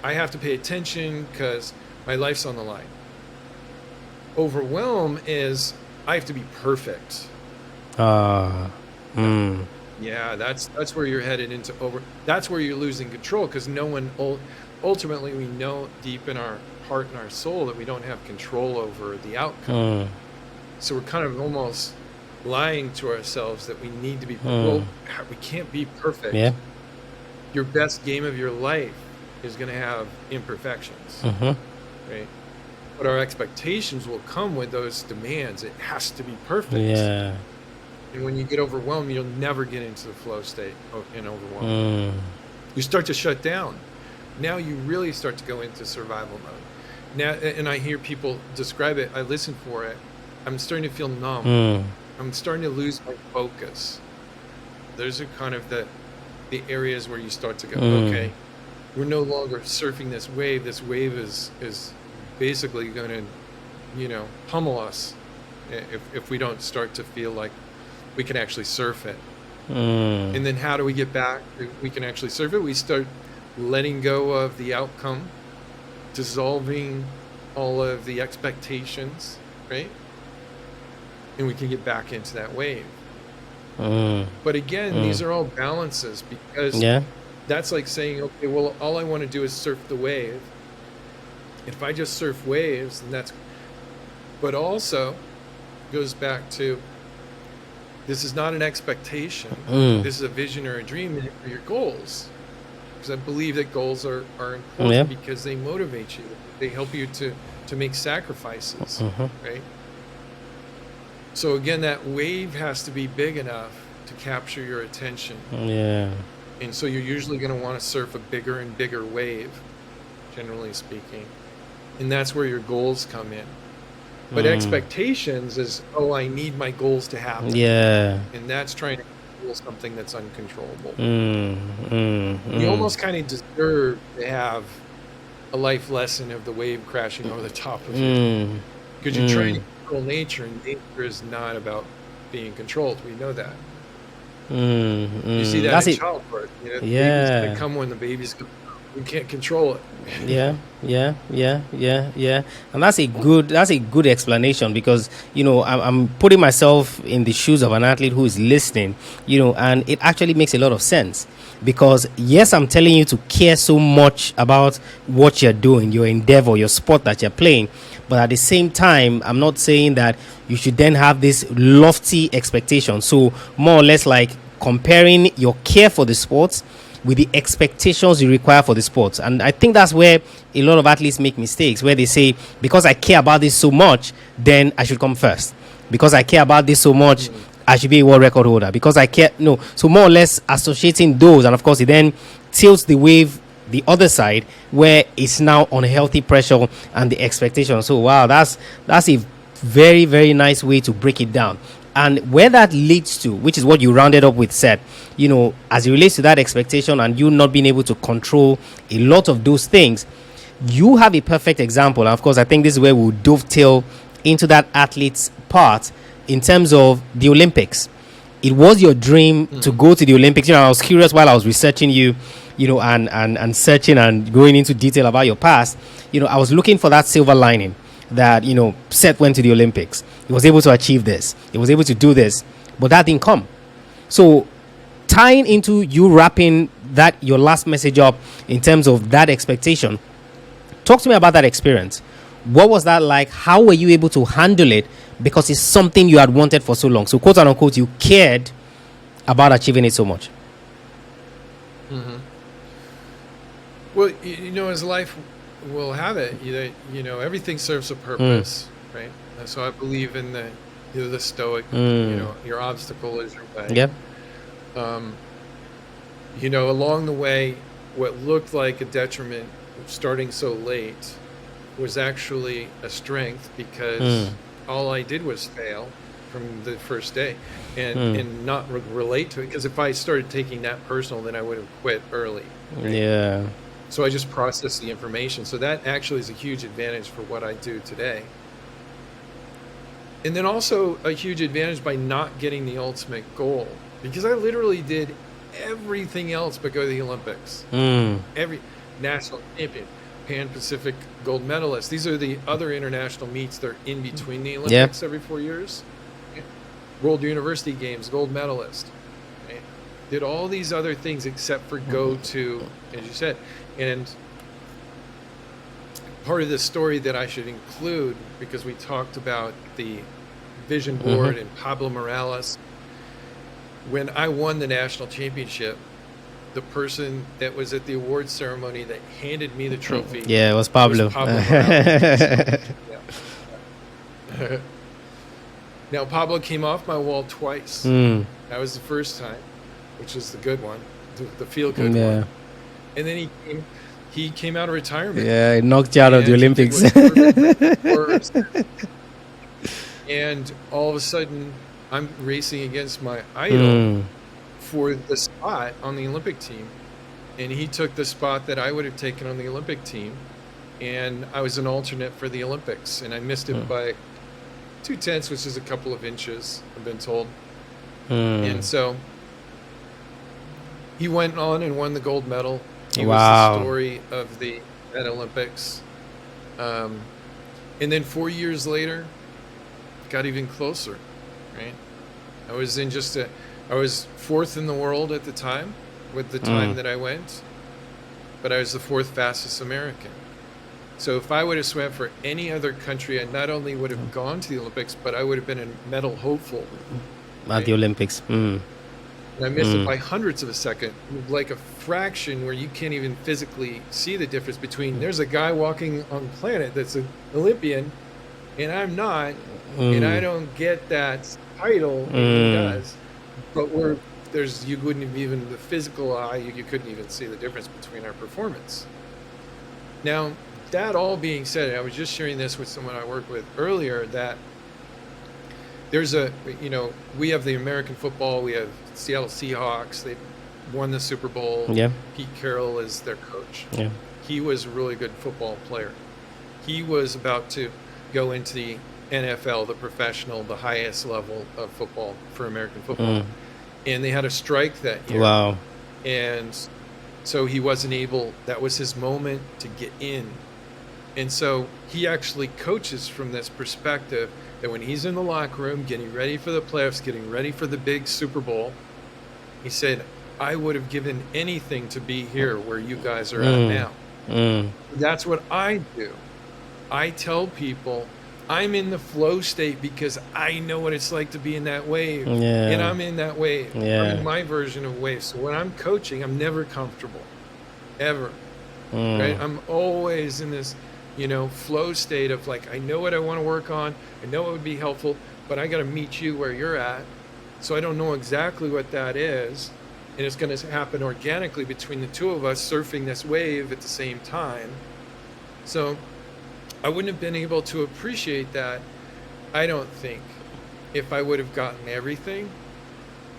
I have to pay attention because my life's on the line. Overwhelm is, I have to be perfect. Yeah, that's where you're headed into that's where you're losing control, because no one ultimately, we know deep in our heart and our soul that we don't have control over the outcome. So we're kind of almost lying to ourselves that we need to be well, we can't be perfect. Yeah. Your best game of your life is going to have imperfections, right? But our expectations will come with those demands. It has to be perfect. Yeah. And when you get overwhelmed, you'll never get into the flow state in overwhelm. You start to shut down. Now you really start to go into survival mode. Now, and I hear people describe it. I listen for it. I'm starting to feel numb. I'm starting to lose my focus. Those are kind of the areas where you start to go, okay, we're no longer surfing this wave. This wave is basically going to, pummel us if we don't start to feel like we can actually surf it. And then how do we get back? We can actually surf it. We start letting go of the outcome, dissolving all of the expectations, right? And we can get back into that wave. But again, these are all balances, because that's like saying, okay, well, all I want to do is surf the wave. If I just surf waves, then that's, but also goes back to, this is not an expectation. This is a vision or a dream for your goals. Because I believe that goals are important because they motivate you. They help you to make sacrifices, right? So again, that wave has to be big enough to capture your attention. And so you're usually going to want to surf a bigger and bigger wave, generally speaking. And that's where your goals come in. But expectations is, oh, I need my goals to happen. And that's trying to control something that's uncontrollable. You almost kind of deserve to have a life lesson of the wave crashing over the top of you. Because you're trying to control nature, and nature is not about being controlled. We know that. You see that in childbirth. The baby's going to come when the baby's come. You can't control it. And that's a good explanation, because I'm putting myself in the shoes of an athlete who is listening, and it actually makes a lot of sense, because yes, I'm telling you to care so much about what you're doing, your endeavor, your sport that you're playing, but at the same time, I'm not saying that you should then have this lofty expectation. So more or less like comparing your care for the sports with the expectations you require for the sports. And I think that's where a lot of athletes make mistakes, where they say, because I care about this so much, then I should come first. Because I care about this so much, I should be a world record holder. Because I care, no. So more or less associating those, and of course it then tilts the wave the other side, where it's now unhealthy pressure and the expectation. So wow, that's a very, very nice way to break it down. And where that leads to, which is what you rounded up with, Seth, as it relates to that expectation and you not being able to control a lot of those things, you have a perfect example. And of course, I think this is where we'll dovetail into that athlete's part in terms of the Olympics. it was your dream to go to the Olympics. I was curious while I was researching you, and searching and going into detail about your past. I was looking for that silver lining that, Seth went to the Olympics. He was able to achieve this. He was able to do this, but that didn't come. So tying into you wrapping that your last message up in terms of that expectation, talk to me about that experience. What was that like? How were you able to handle it? Because it's something you had wanted for so long. So, quote unquote, you cared about achieving it so much. Mm-hmm. Well, as life will have it, everything serves a purpose, right? And so I believe in the stoic, your obstacle is your way. Yep. Along the way, what looked like a detriment starting so late was actually a strength, because all I did was fail from the first day and not relate to it. Because if I started taking that personal, then I would have quit early. Right? Yeah. So I just processed the information. So that actually is a huge advantage for what I do today. And then also a huge advantage by not getting the ultimate goal, because I literally did everything else but go to the Olympics. Every national champion, Pan-Pacific gold medalist. These are the other international meets. They're in between the Olympics every 4 years. World University Games, gold medalist. Right? Did all these other things except for go to, as you said. And part of the story that I should include, because we talked about the vision board and Pablo Morales. When I won the national championship, the person that was at the award ceremony that handed me the trophy, it was Pablo. Morales. Now, Pablo came off my wall twice. That was the first time, which was the good one, the feel-good one. And then he came out of retirement. Yeah, he knocked you out of the Olympics. And all of a sudden, I'm racing against my idol for the spot on the Olympic team. And he took the spot that I would have taken on the Olympic team. And I was an alternate for the Olympics. And I missed it by 0.2, which is a couple of inches, I've been told. And so he went on and won the gold medal. He was the story of that Olympics. And then 4 years later, got even closer, right? I was fourth in the world at the time with the time that I went, but I was the fourth fastest American. So if I would have swam for any other country, I not only would have gone to the Olympics, but I would have been a medal hopeful. At the Olympics. And I missed it by hundredths of a second, like a fraction where you can't even physically see the difference between there's a guy walking on the planet that's an Olympian and I'm not, and I don't get that title, and he does. But you wouldn't have even, the physical eye, you couldn't even see the difference between our performance. Now, that all being said, I was just sharing this with someone I worked with earlier, that there's we have the American football, we have Seattle Seahawks, they won the Super Bowl. Pete Carroll is their coach. He was a really good football player. He was about to go into the NFL, the professional, the highest level of football for American football. And they had a strike that year. And so he wasn't able, that was his moment to get in. And so he actually coaches from this perspective that when he's in the locker room, getting ready for the playoffs, getting ready for the big Super Bowl, he said, I would have given anything to be here where you guys are at now. That's what I do. I tell people I'm in the flow state because I know what it's like to be in that wave. And I'm in that wave. I'm in my version of wave. So when I'm coaching, I'm never comfortable. Ever. Right? I'm always in this, flow state of like, I know what I want to work on. I know it would be helpful, but I got to meet you where you're at. So I don't know exactly what that is. And it's going to happen organically between the two of us surfing this wave at the same time. So I wouldn't have been able to appreciate that, I don't think. If I would have gotten everything,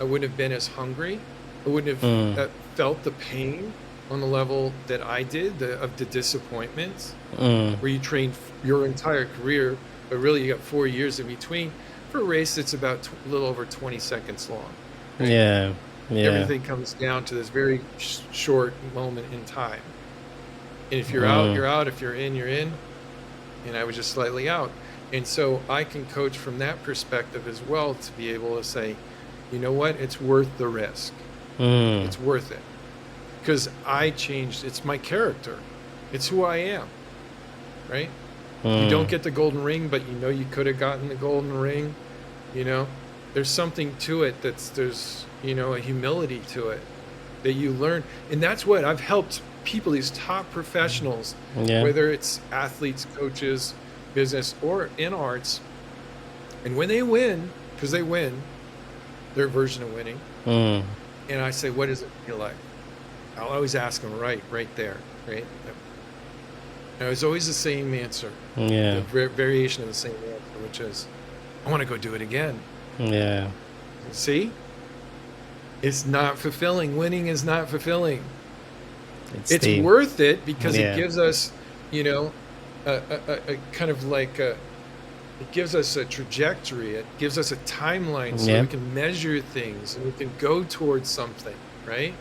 I wouldn't have been as hungry. I wouldn't have felt the pain on the level that I did, of the disappointments, where you train your entire career, but really you got 4 years in between for a race that's about a little over 20 seconds long. right? Yeah. Yeah. Everything comes down to this very short moment in time. And if you're out, Mm. you're out. If you're in, you're in. And I was just slightly out. And so I can coach from that perspective as well, to be able to say, you know what, it's worth the risk. Mm. It's worth it. Because I changed, it's my character. It's who I am, right? You don't get the golden ring, but you know you could have gotten the golden ring. You know, there's something to it there's, you know, a humility to it that you learn. And that's what I've helped people, these top professionals, whether it's athletes, coaches, business, or in arts. And when they win, because they win, their version of winning, and I say, what does it feel like? I'll always ask them right there, right? And it's always the same answer. Yeah. The variation of the same answer, which is, I want to go do it again. Yeah. See? It's not fulfilling. Winning is not fulfilling. It's worth it because it gives us, you know, a kind of like it gives us a trajectory. It gives us a timeline so we can measure things and we can go towards something, right?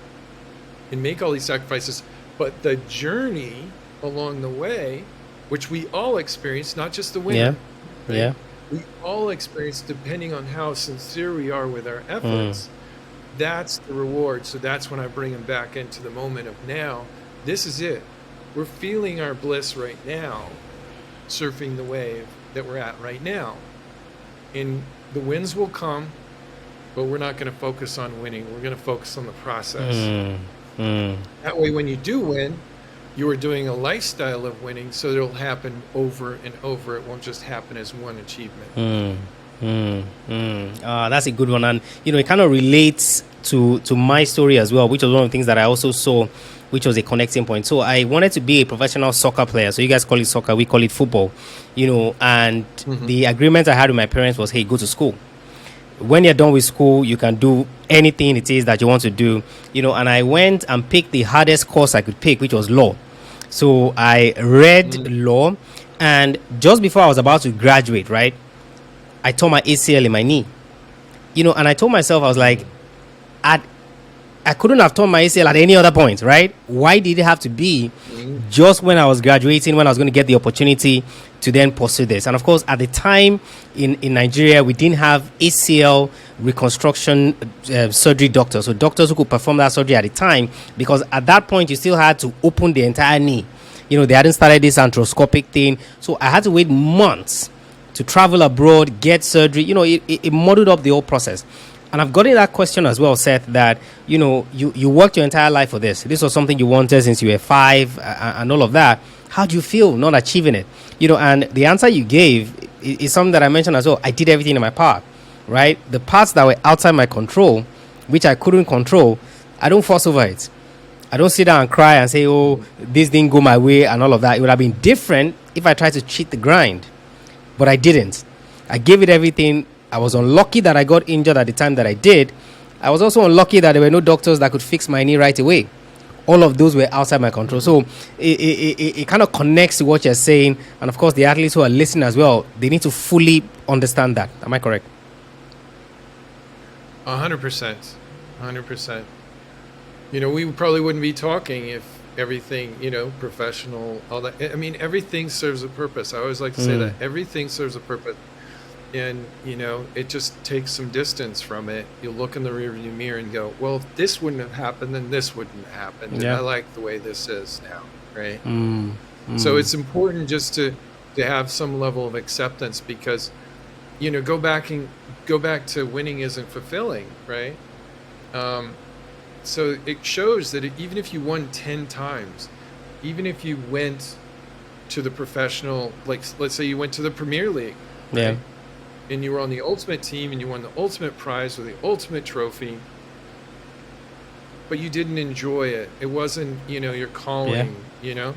And make all these sacrifices. But the journey along the way, which we all experience, not just the winner. Right? Yeah. We all experience, depending on how sincere we are with our efforts. That's the reward. So that's when I bring them back into the moment of now. This is it. We're feeling our bliss right now, surfing the wave that we're at right now. And the wins will come, but we're not going to focus on winning. We're going to focus on the process. That way, when you do win, you are doing a lifestyle of winning, so it'll happen over and over. It won't just happen as one achievement. That's a good one. And, you know, it kind of relates to my story as well, which was one of the things that I also saw, which was a connecting point. So I wanted to be a professional soccer player. So you guys call it soccer, we call it football, you know, and the agreement I had with my parents was, hey, go to school. When you're done with school, you can do anything it is that you want to do, you know. And I went and picked the hardest course I could pick, which was law. So I read law, and just before I was about to graduate, right, I tore my ACL in my knee, you know. And I told myself, I was like, I couldn't have torn my ACL at any other point, right? Why did it have to be just when I was graduating, when I was going to get the opportunity to then pursue this? And of course, at the time in Nigeria, we didn't have ACL reconstruction surgery doctors, so doctors who could perform that surgery at the time, because at that point, you still had to open the entire knee. You know, they hadn't started this arthroscopic thing. So I had to wait months to travel abroad, get surgery. You know, it muddled up the whole process. And I've gotten that question as well, Seth, that, you know, you worked your entire life for this. This was something you wanted since you were 5 and all of that. How do you feel not achieving it? You know, and the answer you gave is something that I mentioned as well. I did everything in my power, right? The parts that were outside my control, which I couldn't control, I don't fuss over it. I don't sit down and cry and say, oh, this didn't go my way and all of that. It would have been different if I tried to cheat the grind. But I didn't. I gave it everything. I was unlucky that I got injured at the time that I did. I was also unlucky that there were no doctors that could fix my knee right away. All of those were outside my control. So it kind of connects to what you're saying. And of course, the athletes who are listening as well, they need to fully understand that. Am I correct? 100%. 100%. You know, we probably wouldn't be talking if everything, you know, professional, all that. I mean, everything serves a purpose. I always like to say that everything serves a purpose. And, you know, it just takes some distance from it. You'll look in the rearview mirror and go, well, if this wouldn't have happened, then this wouldn't have happened. And I like the way this is now, right? So it's important just to have some level of acceptance, because, you know, go back to winning isn't fulfilling, right? So it shows that even if you won 10 times, even if you went to the professional, like, let's say you went to the Premier League, right? And you were on the ultimate team and you won the ultimate prize or the ultimate trophy, but you didn't enjoy it. It wasn't, you know, your calling, you know,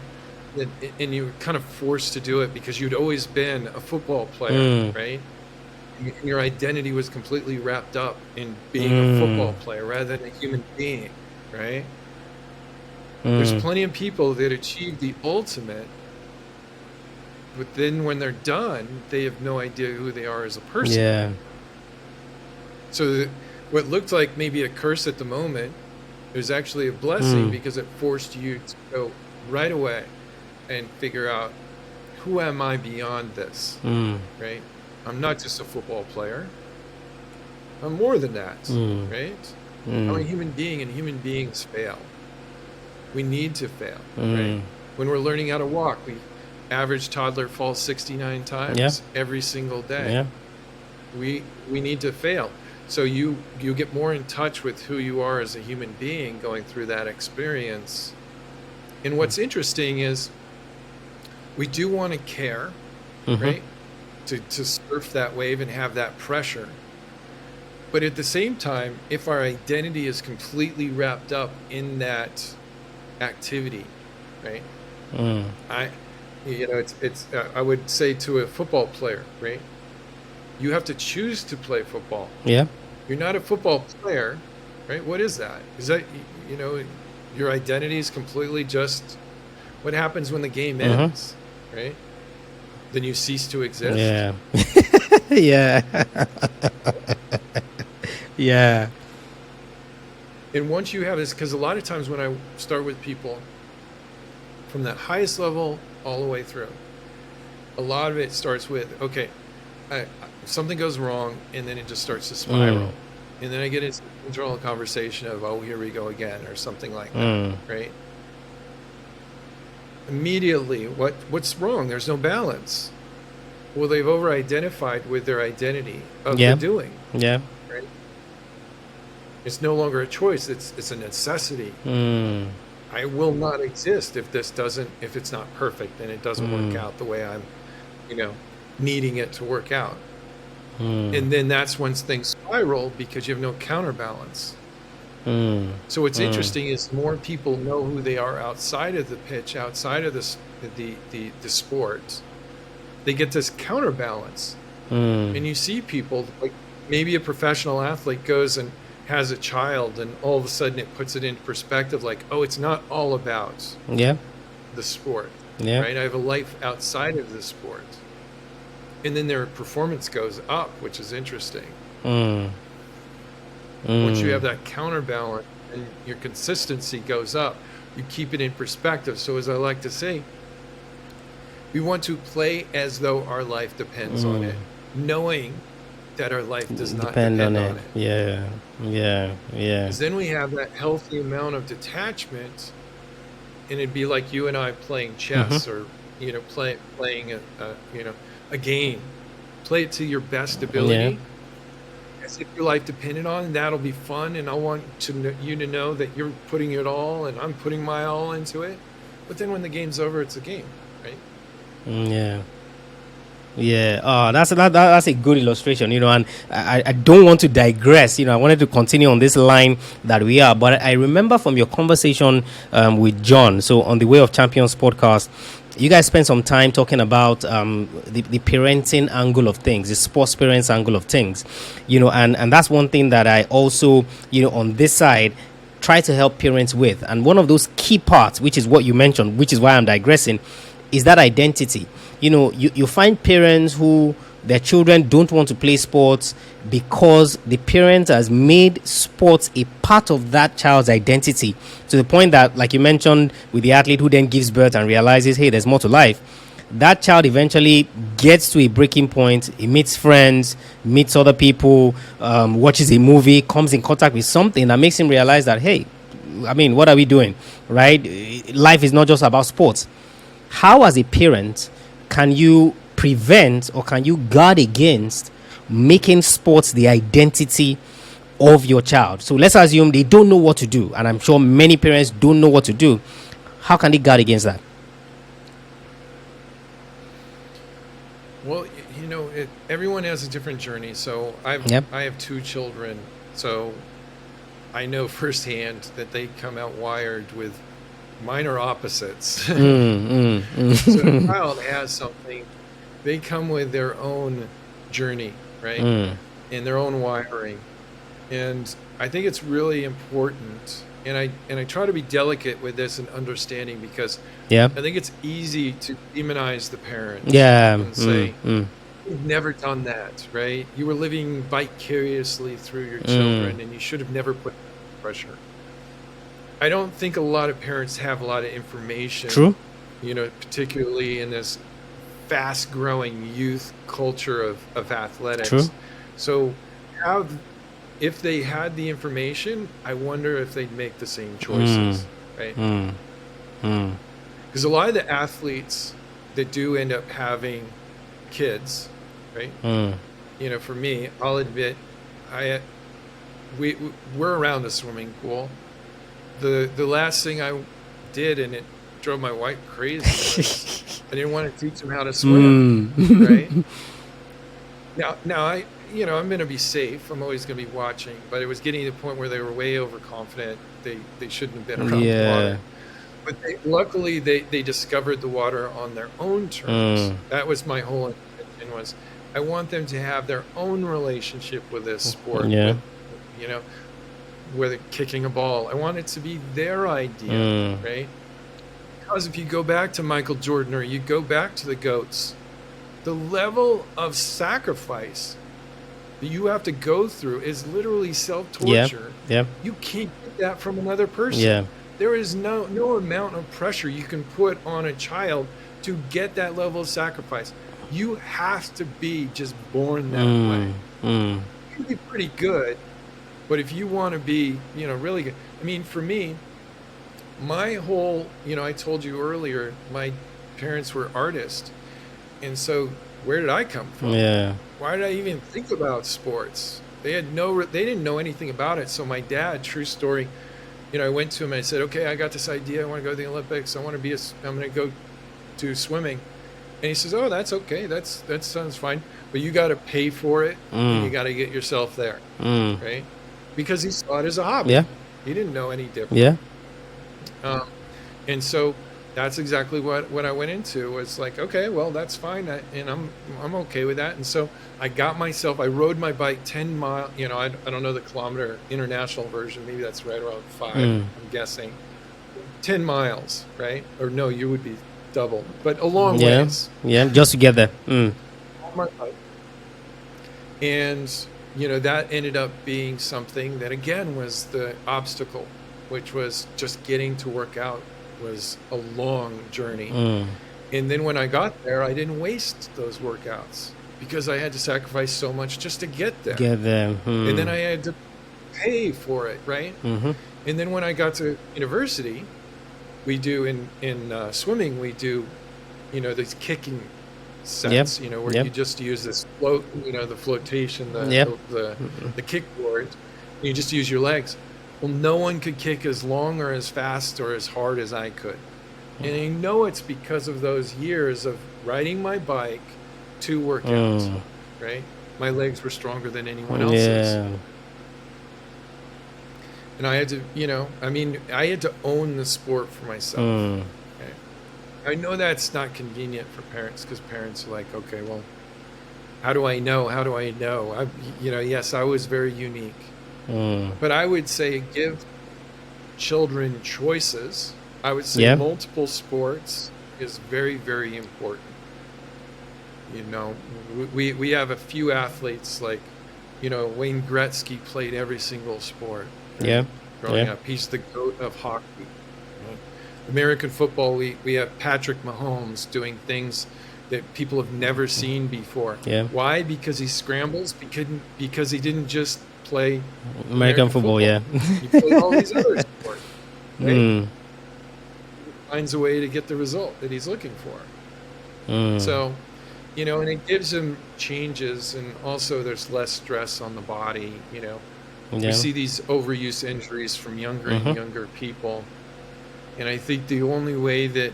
and you were kind of forced to do it because you'd always been a football player, right? And your identity was completely wrapped up in being a football player rather than a human being, right? There's plenty of people that achieve the ultimate, but then when they're done, they have no idea who they are as a person. Yeah. So what looked like maybe a curse at the moment, it was actually a blessing because it forced you to go right away and figure out, who am I beyond this, right? I'm not just a football player. I'm more than that, right? I'm a human being, and human beings fail. We need to fail, right? When we're learning how to walk, average toddler falls 69 times every single day. Yeah. We need to fail. So you get more in touch with who you are as a human being going through that experience. And what's interesting is we do want to care, right? To surf that wave and have that pressure. But at the same time, if our identity is completely wrapped up in that activity, right? I would say to a football player, right? You have to choose to play football. Yeah. You're not a football player, right? What is that? Is that, your identity is completely just what happens when the game ends, right? Then you cease to exist. Yeah. Yeah. Yeah. And once you have this, because a lot of times when I start with people from that highest level all the way through, a lot of it starts with, okay, something goes wrong, and then it just starts to spiral. And then I get into the internal conversation of, oh, here we go again, or something like that, right? Immediately, what's wrong? There's no balance. Well, they've over-identified with their identity of the doing. Yeah. Right? It's no longer a choice. It's a necessity. I will not exist if it's not perfect and it doesn't work out the way I'm, needing it to work out. And then that's when things spiral because you have no counterbalance. So what's interesting is more people know who they are outside of the pitch, outside of the sport. They get this counterbalance. And you see people, like maybe a professional athlete goes and has a child, and all of a sudden it puts it into perspective, like, oh, it's not all about the sport. Right? I have a life outside of the sport. And then their performance goes up, which is interesting. Once you have that counterbalance and your consistency goes up, you keep it in perspective. So as I like to say, we want to play as though our life depends on it, knowing that our life does not depend on it. Yeah. Because then we have that healthy amount of detachment, and it'd be like you and I playing chess or playing a game. Play it to your best ability. As if your life depended on it, that'll be fun, and I want you to know that you're putting it all, and I'm putting my all into it. But then when the game's over, it's a game, right? Yeah. Oh, that's a good illustration, and I don't want to digress. I wanted to continue on this line that we are, but I remember from your conversation with John, so on the Way of Champions podcast, you guys spent some time talking about the parenting angle of things, the sports parents angle of things, and that's one thing that I also, on this side, try to help parents with. And one of those key parts, which is what you mentioned, which is why I'm digressing, is that identity. You find parents who their children don't want to play sports because the parent has made sports a part of that child's identity, to the point that, like you mentioned with the athlete who then gives birth and realizes, hey, there's more to life. That child eventually gets to a breaking point. He meets friends, meets other people, watches a movie, comes in contact with something that makes him realize that, hey, what are we doing, right? Life is not just about sports. How, as a parent, can you prevent or can you guard against making sports the identity of your child? So let's assume they don't know what to do, and I'm sure many parents don't know what to do. How can they guard against that? Well, everyone has a different journey. So I have 2 children, so I know firsthand that they come out wired with minor opposites. So a child has something, they come with their own journey, right? And their own wiring. And I think it's really important, and I try to be delicate with this and understanding, because I think it's easy to demonize the parent and say, have never done that, right? You were living vicariously through your children, and you should have never put pressure. I don't think a lot of parents have a lot of information, True. Particularly in this fast-growing youth culture of athletics. True. So if they had the information, I wonder if they'd make the same choices, right? Because a lot of the athletes that do end up having kids, right? For me, I'll admit, we're around the swimming pool. The last thing I did, and it drove my wife crazy, was I didn't want to teach them how to swim, right? Now I'm going to be safe. I'm always going to be watching, but it was getting to the point where they were way overconfident. They shouldn't have been around the water. But luckily, they discovered the water on their own terms. That was my whole intention, was I want them to have their own relationship with this sport. Whether kicking a ball, I want it to be their idea, right? Because if you go back to Michael Jordan or you go back to the GOATs, the level of sacrifice that you have to go through is literally self-torture. You can't get that from another person. There is no amount of pressure you can put on a child to get that level of sacrifice. You have to be just born that way. You can be pretty good, but if you want to be, really good. I mean, for me, my whole, I told you earlier, my parents were artists. And so where did I come from? Why did I even think about sports? They didn't know anything about it. So my dad, true story, I went to him and I said, okay, I got this idea. I want to go to the Olympics. I'm going to go to swimming. And he says, oh, that's okay. That sounds fine. But you got to pay for it. And you got to get yourself there. Right? Because he saw it as a hobby. He didn't know any different. And so that's exactly what I went into, was like, okay, well, that's fine. And I'm okay with that. And so I rode my bike 10 miles, I don't know the kilometer international version. Maybe that's right around 5, I'm guessing. 10 miles, right? Or no, you would be double, but a long ways. Just to get there. On my bike. And, that ended up being something that, again, was the obstacle, which was just getting to work out was a long journey. And then when I got there, I didn't waste those workouts because I had to sacrifice so much just to get there. And then I had to pay for it, right? And then when I got to university, we do in swimming, we do, these kicking sets, where you just use this float, the flotation, the kickboard, you just use your legs. Well, no one could kick as long or as fast or as hard as I could. And I know it's because of those years of riding my bike to workouts, right? My legs were stronger than anyone else's. And I had to, I had to own the sport for myself. Okay? I know that's not convenient for parents, because parents are like, okay, well, how do I know? Yes, I was very unique. But I would say give children choices. I would say multiple sports is very, very important. We have a few athletes like, Wayne Gretzky played every single sport. Right? Growing up, he's the GOAT of hockey. American football, we have Patrick Mahomes doing things that people have never seen before. Why? Because he scrambles. Because he didn't just play American football. He played all these other sports. Right? He finds a way to get the result that he's looking for. So, and it gives him changes, and also there's less stress on the body. We see these overuse injuries from younger and younger people, and I think the only way that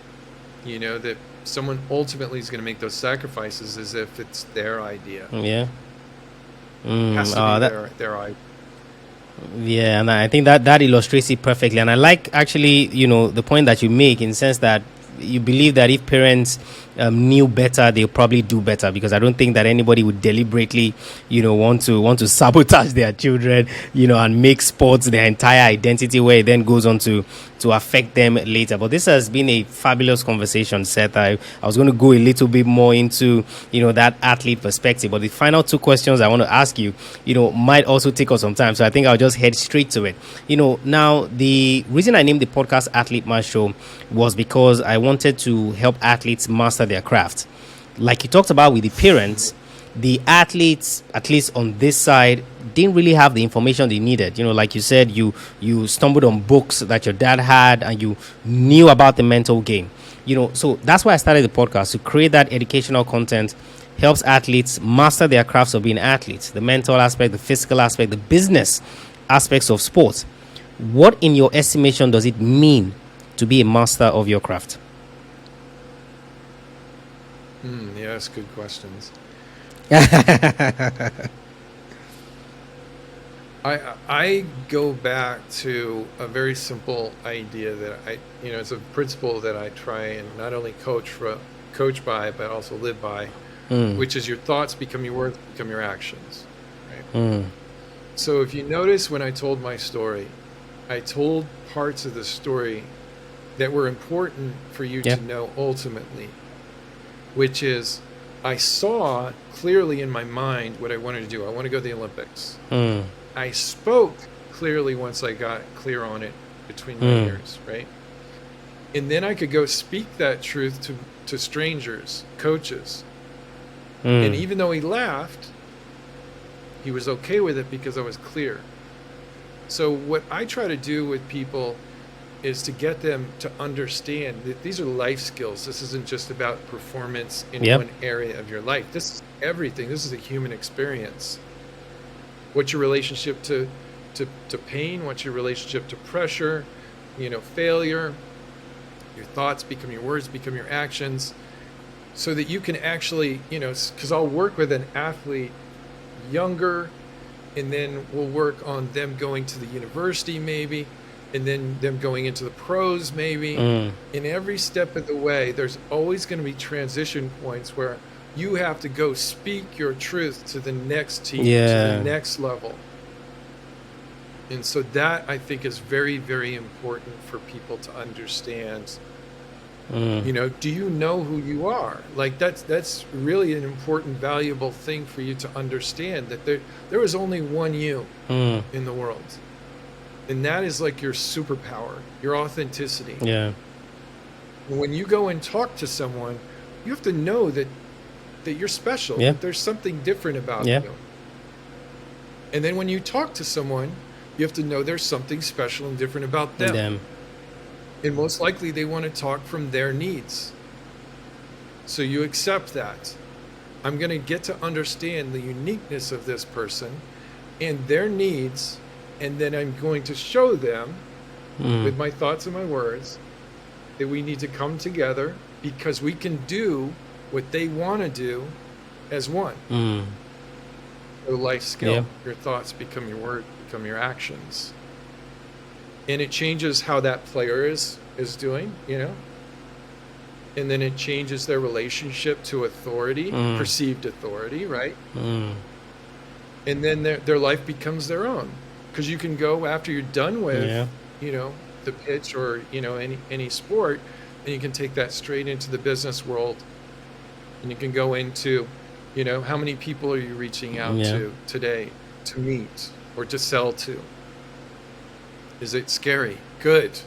that someone ultimately is going to make those sacrifices is if it's their idea. Has to be their idea. And I think that illustrates it perfectly. And I like, actually, the point that you make, in the sense that you believe that if parents knew better, they'll probably do better, because I don't think that anybody would deliberately, want to sabotage their children, and make sports their entire identity, where it then goes on to to affect them later. But this has been a fabulous conversation, Seth. I was going to go a little bit more into, that athlete perspective. But the final two questions I want to ask you, might also take us some time. So I think I'll just head straight to it. Now the reason I named the podcast Athlete Man Show was because I wanted to help athletes master their craft. Like you talked about with the parents, the athletes, at least on this side, didn't really have the information they needed. Like you said, you stumbled on books that your dad had and you knew about the mental game. So that's why I started the podcast, to create that educational content, helps athletes master their crafts of being athletes, the mental aspect, the physical aspect, the business aspects of sports. What, in your estimation, does it mean to be a master of your craft? Yeah, that's good questions. I go back to a very simple idea that it's a principle that I try and not only coach by, but also live by, which is your thoughts become your words, become your actions. Right? So if you notice, when I told my story, I told parts of the story that were important for you to know ultimately, which is, I saw clearly in my mind what I wanted to do. I want to go to the Olympics. I spoke clearly once I got clear on it between my ears, right? And then I could go speak that truth to strangers, coaches. And even though he laughed, he was okay with it because I was clear. So what I try to do with people is to get them to understand that these are life skills. This isn't just about performance in one area of your life. This is everything. This is a human experience. What's your relationship to pain? What's your relationship to pressure? Failure. Your thoughts become your words, become your actions, so that you can actually, because I'll work with an athlete younger, and then we'll work on them going to the university maybe, and then them going into the pros maybe. In every step of the way, there's always going to be transition points where you have to go speak your truth to the next team, to the next level. And so that, I think, is very, very important for people to understand. Do you know who you are? Like, that's really an important, valuable thing for you to understand, that there is only one you in the world. And that is like your superpower, your authenticity. When you go and talk to someone, you have to know that you're special, that there's something different about you. And then when you talk to someone, you have to know there's something special and different about them. And most likely they want to talk from their needs. So you accept that. I'm going to get to understand the uniqueness of this person and their needs, and then I'm going to show them with my thoughts and my words that we need to come together, because we can do what they want to do as one. So life skill, your thoughts become your words, become your actions. And it changes how that player is doing, and then it changes their relationship to authority, perceived authority, right? And then their life becomes their own, because you can go, after you're done with the pitch or any sport, and you can take that straight into the business world, and you can go into how many people are you reaching out to today to meet or to sell to? Is it scary? Good,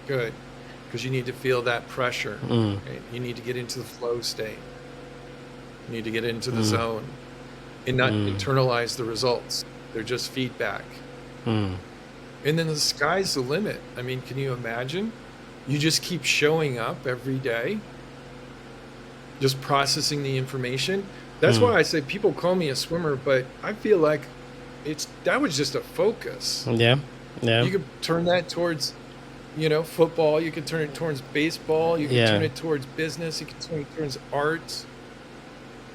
because you need to feel that pressure. Right? You need to get into the flow state. You need to get into the zone and not internalize the results. They're just feedback. And then the sky's the limit. I mean, can you imagine? You just keep showing up every day, just processing the information. That's why I say people call me a swimmer, but I feel like that was just a focus. You could turn that towards, football. You could turn it towards baseball. You could turn it towards business. You could turn it towards art.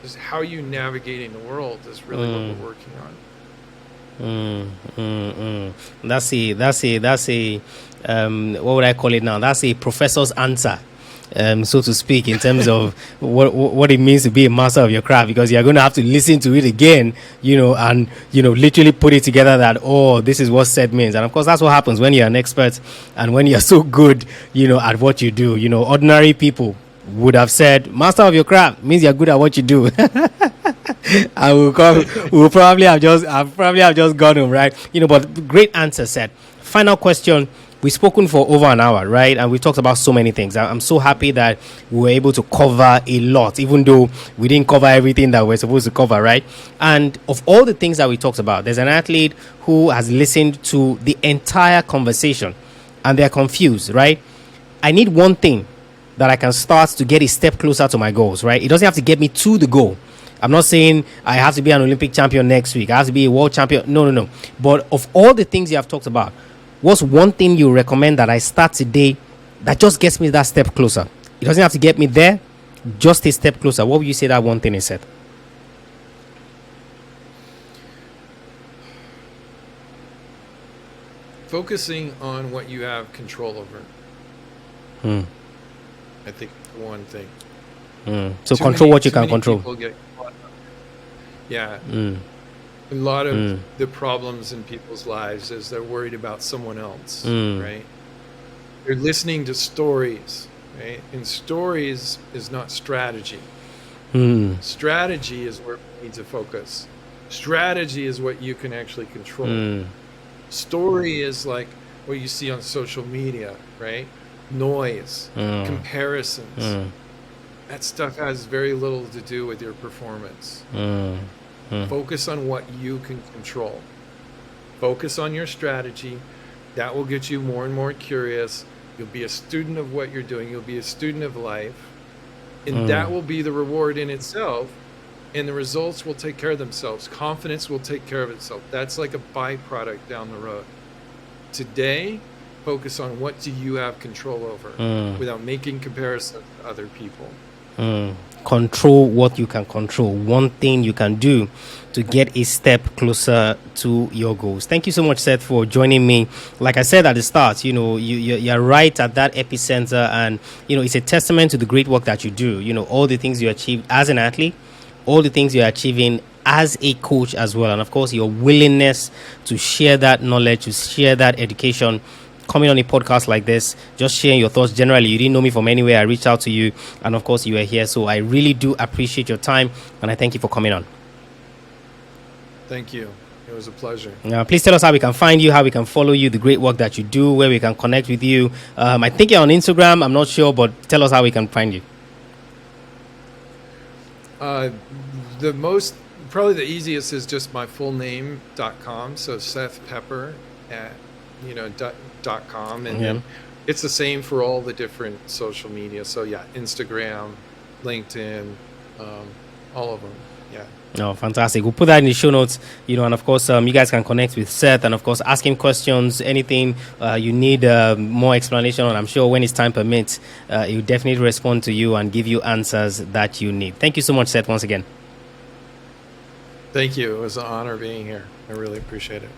Just how you navigating the world is really what we're working on. That's a what would I call it now? That's a professor's answer. so to speak, in terms of what it means to be a master of your craft, because you're going to have to listen to it again, and literally put it together that, oh, this is what Seth means. And of course, that's what happens when you're an expert and when you're so good, at what you do. Ordinary people would have said, master of your craft means you're good at what you do. I will come. We'll probably have just gone home, right? But great answer, Seth. Final question. We've spoken for over an hour, right? And we talked about so many things. I'm so happy that we were able to cover a lot, even though we didn't cover everything that we're supposed to cover, right? And of all the things that we talked about, there's an athlete who has listened to the entire conversation and they're confused, right? I need one thing that I can start to get a step closer to my goals, right? It doesn't have to get me to the goal. I'm not saying I have to be an Olympic champion next week. I have to be a world champion. No. But of all the things you have talked about, what's one thing you recommend that I start today that just gets me that step closer? It doesn't have to get me there, just a step closer. What would you say that one thing is, Seth? Focusing on what you have control over. I think one thing. So control what you can control. Yeah. A lot of the problems in people's lives is they're worried about someone else, right? They're listening to stories, right? And stories is not strategy. Strategy is where we need to focus. Strategy is what you can actually control. Story is like what you see on social media, right? Noise, comparisons. That stuff has very little to do with your performance. Focus on what you can control. Focus on your strategy. That will get you more and more curious. You'll be a student of what you're doing. You'll be a student of life. And that will be the reward in itself. And the results will take care of themselves. Confidence will take care of itself. That's like a byproduct down the road. Today, focus on what do you have control over without making comparisons to other people. Control what you can control. One thing you can do to get a step closer to your goals. Thank you so much, Seth, for joining me. Like I said at the start, you're right at that epicenter, and it's a testament to the great work that you do. All the things you achieved as an athlete, all the things you're achieving as a coach as well, and of course your willingness to share that knowledge, to share that education, coming on a podcast like this, just sharing your thoughts generally. You didn't know me from anywhere. I reached out to you, and of course you were here. So I really do appreciate your time, and I thank you for coming on. Thank you. It was a pleasure. Please tell us how we can find you, how we can follow you, the great work that you do, where we can connect with you. I think you're on Instagram. I'm not sure, but tell us how we can find you. Probably the easiest is just my full name.com. So Seth Pepper at .com, and then it's the same for all the different social media. So yeah, Instagram, LinkedIn, all of them. Yeah. Oh, fantastic. We'll put that in the show notes, and of course, you guys can connect with Seth and of course ask him questions, anything you need more explanation on. I'm sure when his time permits, he'll definitely respond to you and give you answers that you need. Thank you so much, Seth, once again. Thank you. It was an honor being here. I really appreciate it.